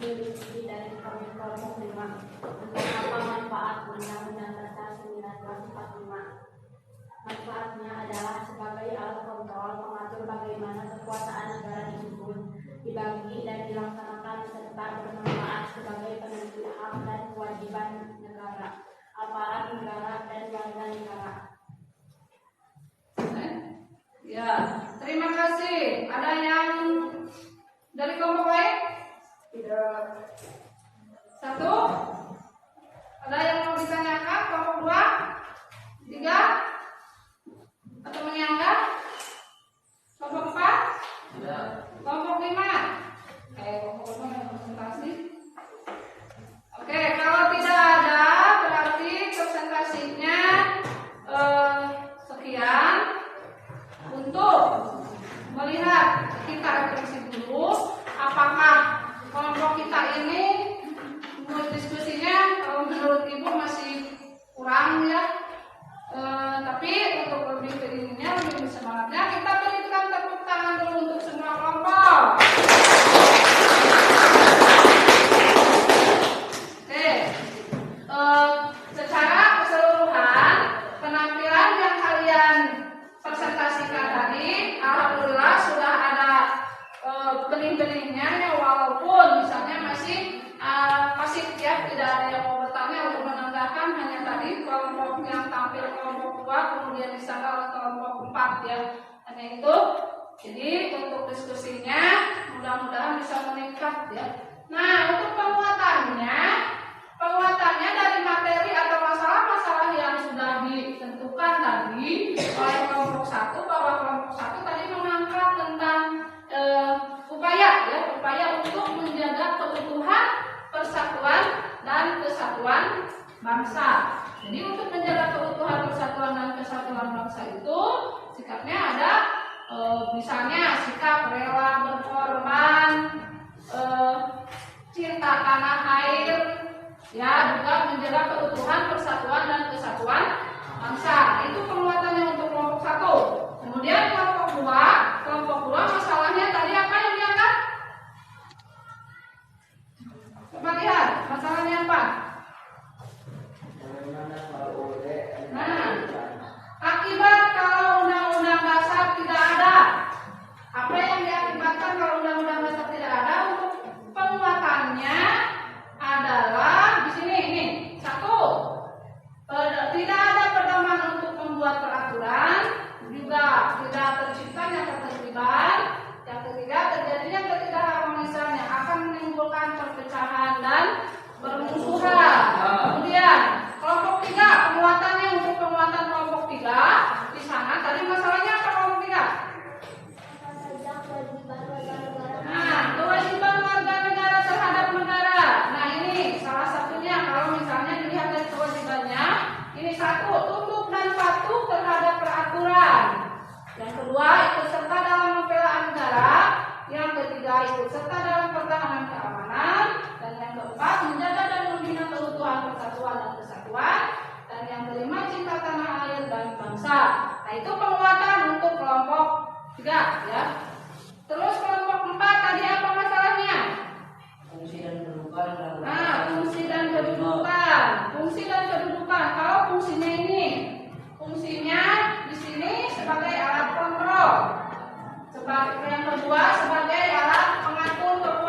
diskusi dari kami kelompok 5 tentang apa manfaat Undang-Undang Dasar 1945. Manfaatnya adalah sebagai alat kontrol mengatur bagaimana kekuasaan negara disusun, dibagi dan dilaksanakan serta bermanfaat sebagai penentu hak dan kewajiban negara, aparat negara dan warga negara. Ya, terima kasih. Ada yang dari kelompok lain? Tidak. Satu. Ada yang mau ditanyakan? Kelompok 2? 3? Atau menyanggah? Kelompok 4? Tidak. Kelompok 5? Kelompok 5 yang presentasi. Oke, kalau tidak ada berarti presentasinya sekian. Untuk melihat, kita refleksi dulu apakah kelompok kita ini diskusinya kalau menurut Ibu masih kurang ya. Tapi untuk lebih ke ininya, lebih semangatnya, kita berikan tepuk tangan dulu untuk semua kelompok. Oke, secara keseluruhan penampilan yang kalian presentasikan tadi, alhamdulillah sudah ada benih-benihnya ya, walaupun misalnya masih pasif ya, tidak ada yang mau bertanya untuk menambahkan, hanya tadi kelompok yang tampil kelompok 2 kemudian disangka oleh kelompok 4 ya, hanya itu. Jadi untuk diskusinya mudah-mudahan bisa meningkat ya. Nah, untuk penguatannya dari materi atau masalah-masalah yang sudah ditentukan tadi oleh kelompok 1, bahwa kelompok 1 tadi mengangkat tentang upaya untuk menjaga keutuhan, persatuan dan kesatuan bangsa. Jadi untuk menjaga keutuhan, persatuan dan kesatuan bangsa itu sikapnya ada misalnya sikap rela berkorban, cinta tanah air, ya, juga menjaga keutuhan, persatuan dan kesatuan bangsa. Itu penguatannya untuk kelompok 1. Kemudian kelompok 2 masalahnya tadi apa yang diangkat? Coba lihat masalahnya apa? Nah, akibat kalau undang-undang dasar tidak ada. Apa yang diakibatkan kalau undang-undang dasar tidak ada? Untuk penguatannya adalah di sini ini. 1, tidak ada pedoman untuk membuat peraturan, juga tidak terciptanya ketertiban. Yang ketiga, terjadinya ketidakharmonisan yang akan menimbulkan perpecahan dan permusuhan. Kemudian kelompok 3, penguatannya untuk penguatan kelompok 3 di sana tadi masalahnya apa kelompok 3? Nah, kewajiban warga negara terhadap negara. Nah, ini salah satunya kalau misalnya dilihat dari kewajibannya, ini 1, tunduk dan patuh terhadap peraturan. Yang kedua, ikut serta dalam membela negara. Yang ketiga, ikut serta dalam pertahanan keamanan. Dan yang keempat, menjaga dan membina keutuhan, persatuan dan kesatuan. Dan yang kelima, cinta tanah air dan bangsa. Nah, itu penguatan untuk kelompok 3 ya. Terus kelompok 4 tadi apa masalahnya? Fungsi dan kedudukan. Nah, fungsi dan kedudukan. Fungsi dan kedudukan. Kalau fungsinya ini, fungsinya di sini sebagai alat kontrol. Sebagai yang kedua sebagai alat pengatur kekuasaan.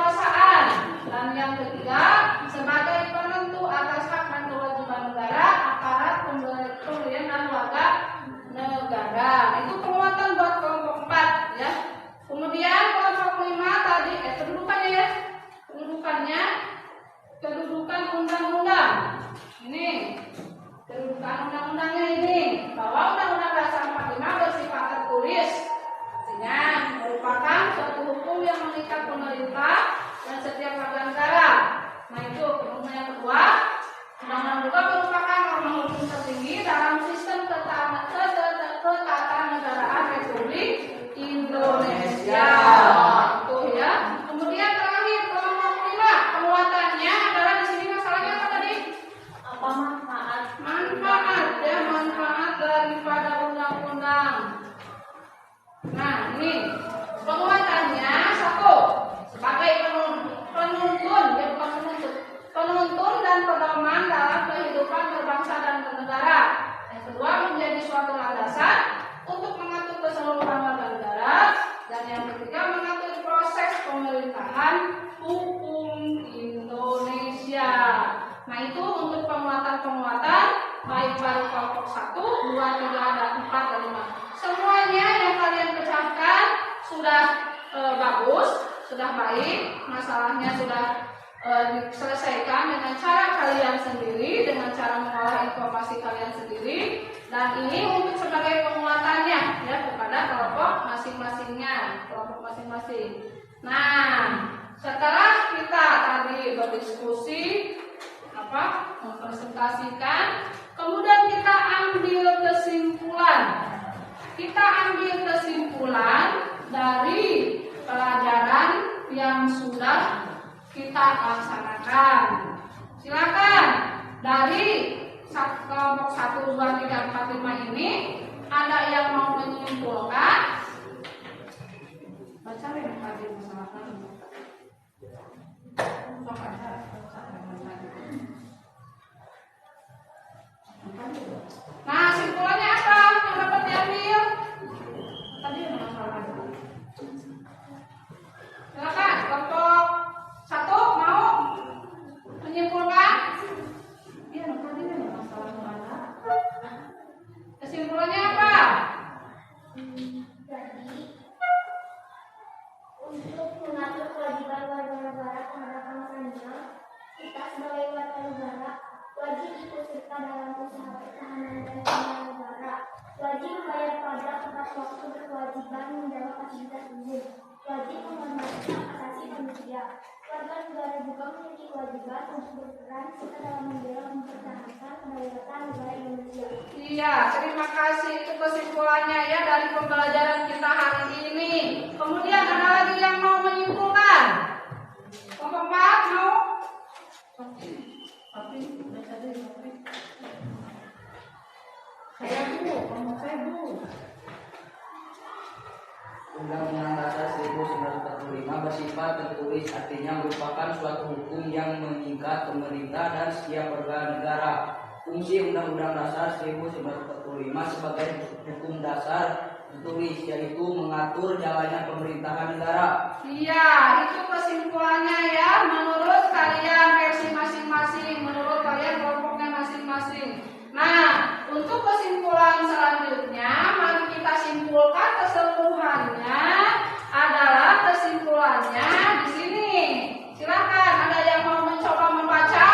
Nah itu untuk penguatan baik baru kelompok 1, 2, 3, dan 4, dan 5. Semuanya yang kalian pecahkan sudah bagus, sudah baik, masalahnya sudah diselesaikan dengan cara kalian sendiri, dengan cara mengolah informasi kalian sendiri, dan ini untuk sebagai penguatannya ya kepada kelompok masing-masing. Nah, setelah kita tadi berdiskusi mempresentasikan, kemudian kita ambil kesimpulan. Kita ambil kesimpulan dari pelajaran yang sudah kita laksanakan. Silakan dari kelompok 1, 2, 3, 4, 5 ini ada yang mau menyimpulkan? Baca ya tadi masalahnya. Nah, simpulannya apa yang dapat diambil? Tadi ada masalah. Silakan, kelompok 1 mau menyimpulkan? Iya, tadi ada masalah mana? Kesimpulannya apa? Jadi, untuk mengatur kewajiban warga negara terhadap bangsanya, kita sebagai warga negara wajib ikut serta dalam usaha pertahanan dan pembinaan negara, wajib membayar pajak tepat waktu, berkewajiban menjaga fasilitas umum, wajib menghormati hak asasi manusia. Warga negara juga memiliki kewajiban untuk berperan serta dalam membela dan mempertahankan kedaulatan negara Indonesia. Iya, terima kasih. Itu kesimpulannya ya dari pembelajaran kita hari ini. Kemudian ada lagi yang mau menyimpulkan? Kelompok 4 mau? Tapi saya Bu, kelompok saya Bu. Undang-Undang Dasar 1945 bersifat tertulis, artinya merupakan suatu hukum yang mengikat pemerintah dan setiap warga negara. Fungsi Undang-Undang Dasar 1945 sebagai hukum dasar tertulis, yaitu mengatur jalannya pemerintahan negara. Iya, itu kesimpulannya ya. Menurut kalian versi masing-masing, menurut kalian kelompoknya masing-masing. Nah, untuk kesimpulan selanjutnya, mari kita simpulkan keseluruhannya. Adalah kesimpulannya di sini. Silakan, ada yang mau mencoba membaca?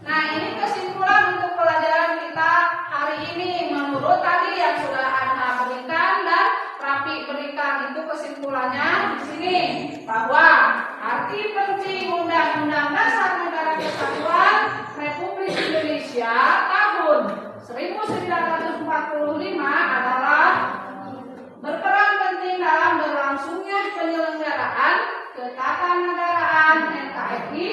Nah, ini kesimpulan untuk pelajaran kita hari ini. Menurut tadi yang sudah Anda berikan dan Rapi berikan, itu kesimpulannya di sini, bahwa arti penting Undang-Undang Dasar Negara Kesatuan Republik Indonesia tahun 1945 adalah berperan penting dalam berlangsungnya penyelenggaraan ketatanegaraan NKRI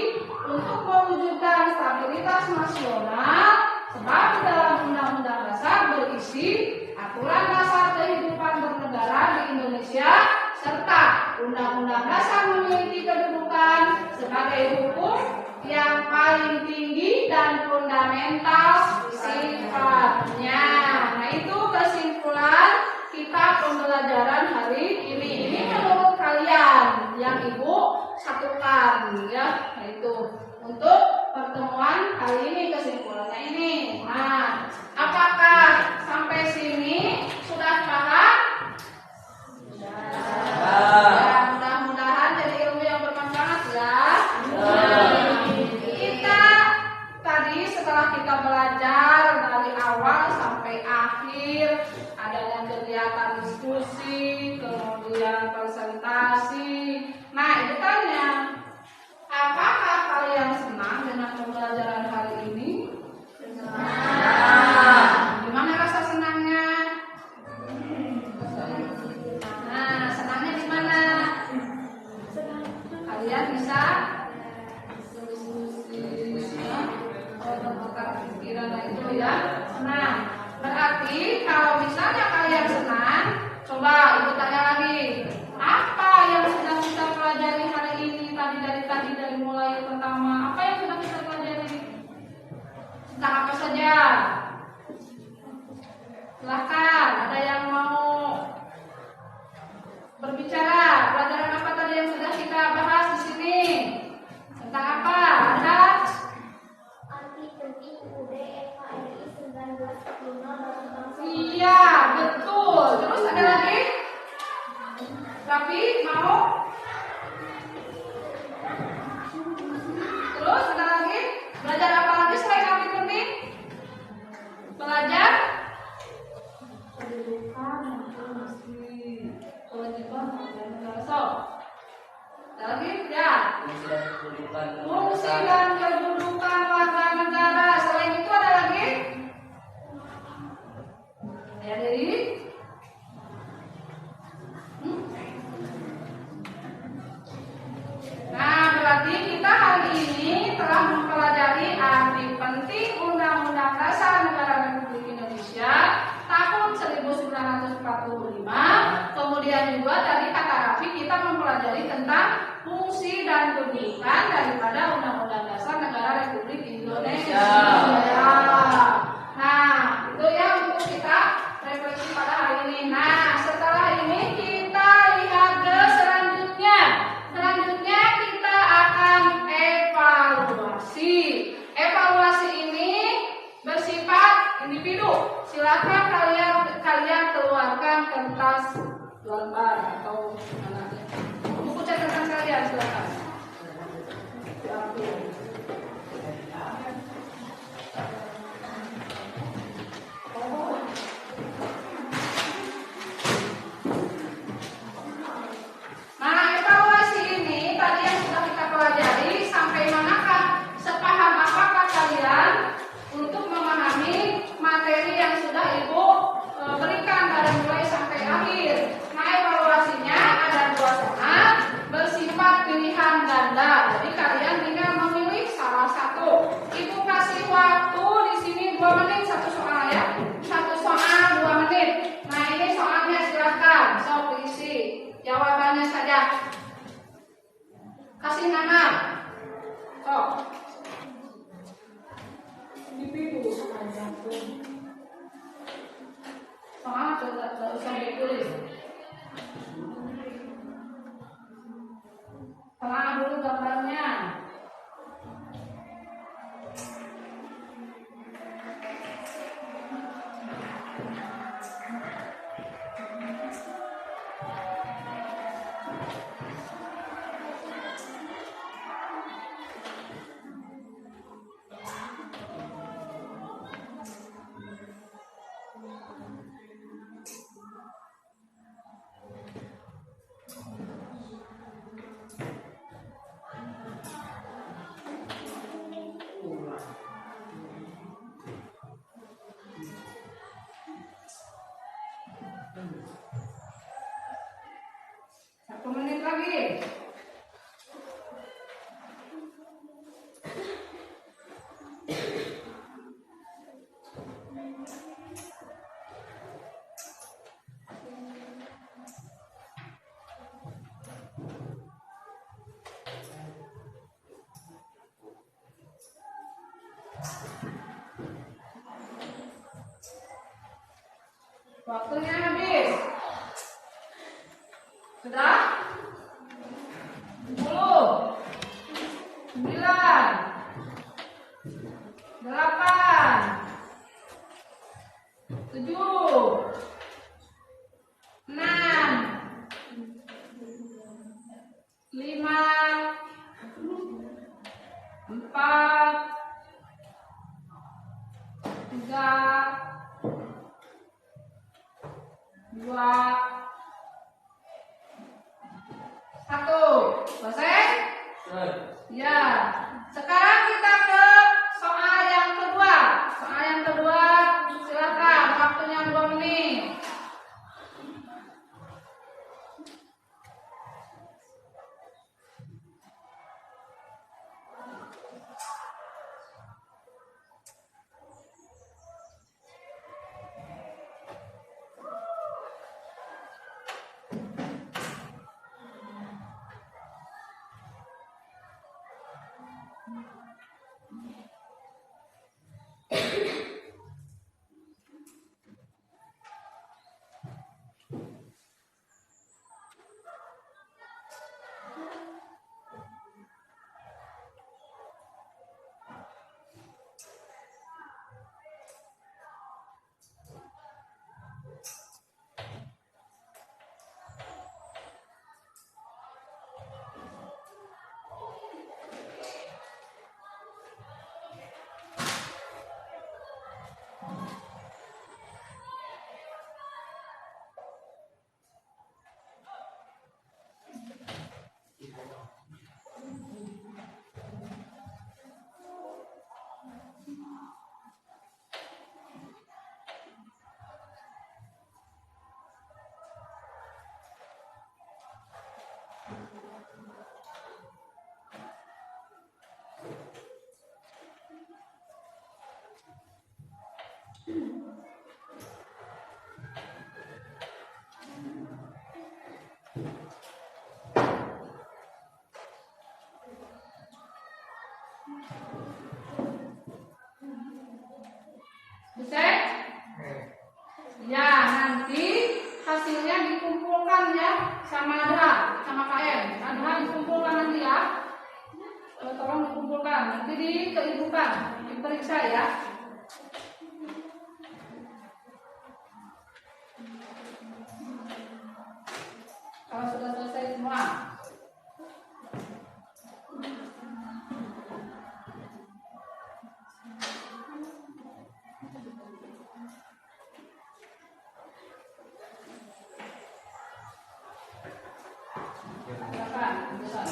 untuk mewujudkan stabilitas nasional, sebab dalam Undang-Undang Dasar berisi aturan dasar kehidupan bernegara di Indonesia, serta Undang-Undang Dasar memiliki kedudukan sebagai hukum yang paling tinggi dan fundamental sifatnya. Nah, itu kesimpulan kita pembelajaran hari ini. Ini menurut kalian yang Ibu satukan ya, yaitu untuk pertemuan hari ini kesimpulannya ini. Nah, apakah sampai sini sudah paham? Ya, mudah-mudahan jadi ilmu yang bermanfaat ya. Kita tadi setelah kita belajar dari awal sampai akhir, adanya kegiatan diskusi, kemudian presentasi. Nah, itu tanya, apakah kalian senang dengan pembelajaran hari ini? Senang. Gimana rasa senangnya? Nah, senangnya di mana? Kalian bisa bertukar pikiran itu ya. Nah, berarti kalau misalnya kalian senang, coba Ibu tanya lagi, apa yang sudah kita pelajari hari ini dari mulai pertama? Apa yang sudah kita pelajari? Tentang apa saja? Silahkan, ada yang mau berbicara? Pelajaran apa tadi yang sudah kita bahas di sini? Tentang apa? Ada? fungsi dan kedudukan Fungsi dan kedudukan warga negara. Selain itu ada lagi? Ya jadi. Nah, berarti kita hari ini telah mempelajari arti penting Undang-Undang Dasar Negara Republik Indonesia tahun 1945. Kemudian juga tadi kata Raffi kita mempelajari tentang fungsi dan kedudukan daripada Undang-Undang Dasar Negara Republik Indonesia. Nah, itu ya untuk kita refleksi pada hari ini. Nah, setelah ini kita lihat ke selanjutnya. Selanjutnya kita akan evaluasi. Evaluasi ini bersifat individu. Silakan kalian keluarkan kertas lembar atau buku catatan kalian, silakan. Nah, evaluasi ini tadi yang sudah kita pelajari sampai manakah? Sepaham apakah kalian untuk memahami materi yang sudah Ibu berikan dari mulai sampai akhir? Nah, evaluasinya ada 2 soal bersifat pilihan ganda. Jadi kalian tinggal memilih salah satu. Ibu kasih waktu di sini 2 menit satu soal ya. Satu soal 2 menit. Nah, ini soalnya silakan. Sok diisi. Jawabannya saja. Kasih nama. Sok. Individu saja. Soal tidak usah ditulis. Telah dulu gambarnya. Satu menit lagi. Waktunya habis. Sudah? 10, 9, 8, 7, 6, 5, 4, 3, 2, 1. Selesai? Ya. Sekarang kita ke soal yang kedua. Soal yang kedua, silakan. Waktunya 2 menit. Bisa? Ya, nanti hasilnya dikumpulkan ya sama Adha, sama KM. Adha dikumpulkan nanti ya. Tolong dikumpulkan, nanti dikeibukan, diperiksa ya. Kalau sudah selesai semua. Silakan, lanjutkan.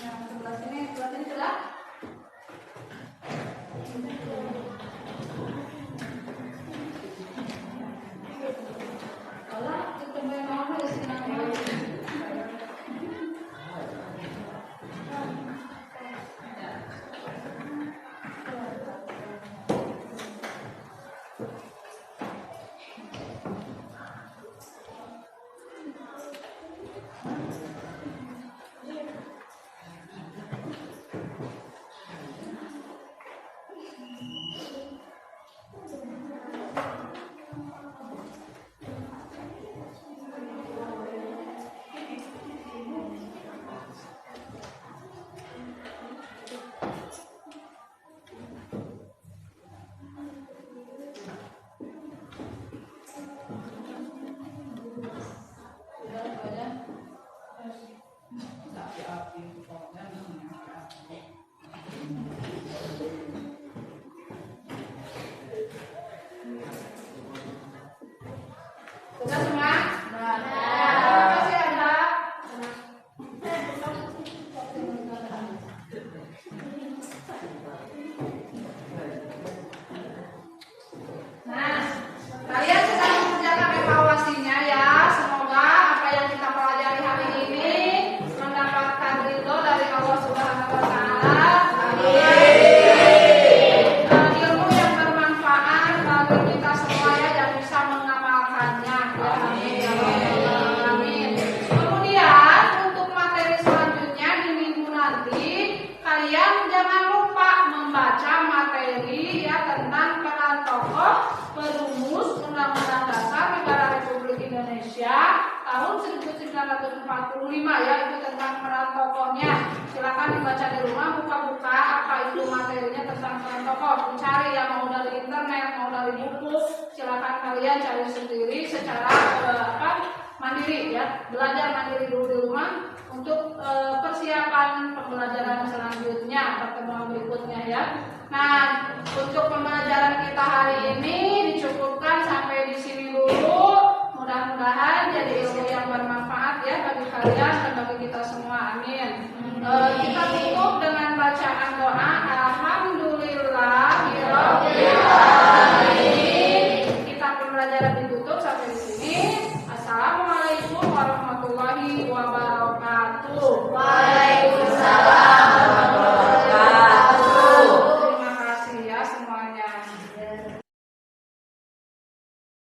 Yang sebelah sini sudah. Kalau kita main mau di sini sudah semua? Terima kasih Anda. Nah, kalian sedang mengerjakan evaluasinya ya. Semoga apa yang kita pelajari hari ini mendapatkan ridho dari Allah Subhanahu wa Ta'ala. Ilmu yang bermanfaat bagi kita semua ya, yang bisa mengamalkannya. Ya, amin. Kemudian untuk materi selanjutnya di minggu nanti, kalian jangan lupa membaca materi ya tentang peran tokoh perumus Undang-Undang Dasar Negara Republik Indonesia tahun 1945 ya, itu tentang peran tokohnya. Silakan dibaca di rumah, buka-buka apa itu materinya tentang peran tokoh. Dicari ya, mau dari internet, mau dari buku, silakan kalian cari sendiri secara mandiri ya, belajar mandiri dulu di rumah untuk persiapan pembelajaran selanjutnya, pertemuan berikutnya ya. Nah, untuk pembelajaran kita hari ini dicukupkan sampai di sini dulu. Mudah-mudahan jadi ilmu yang bermanfaat ya bagi kalian dan bagi kita semua. Amin. Kita tutup dengan bacaan doa. Alhamdulillah.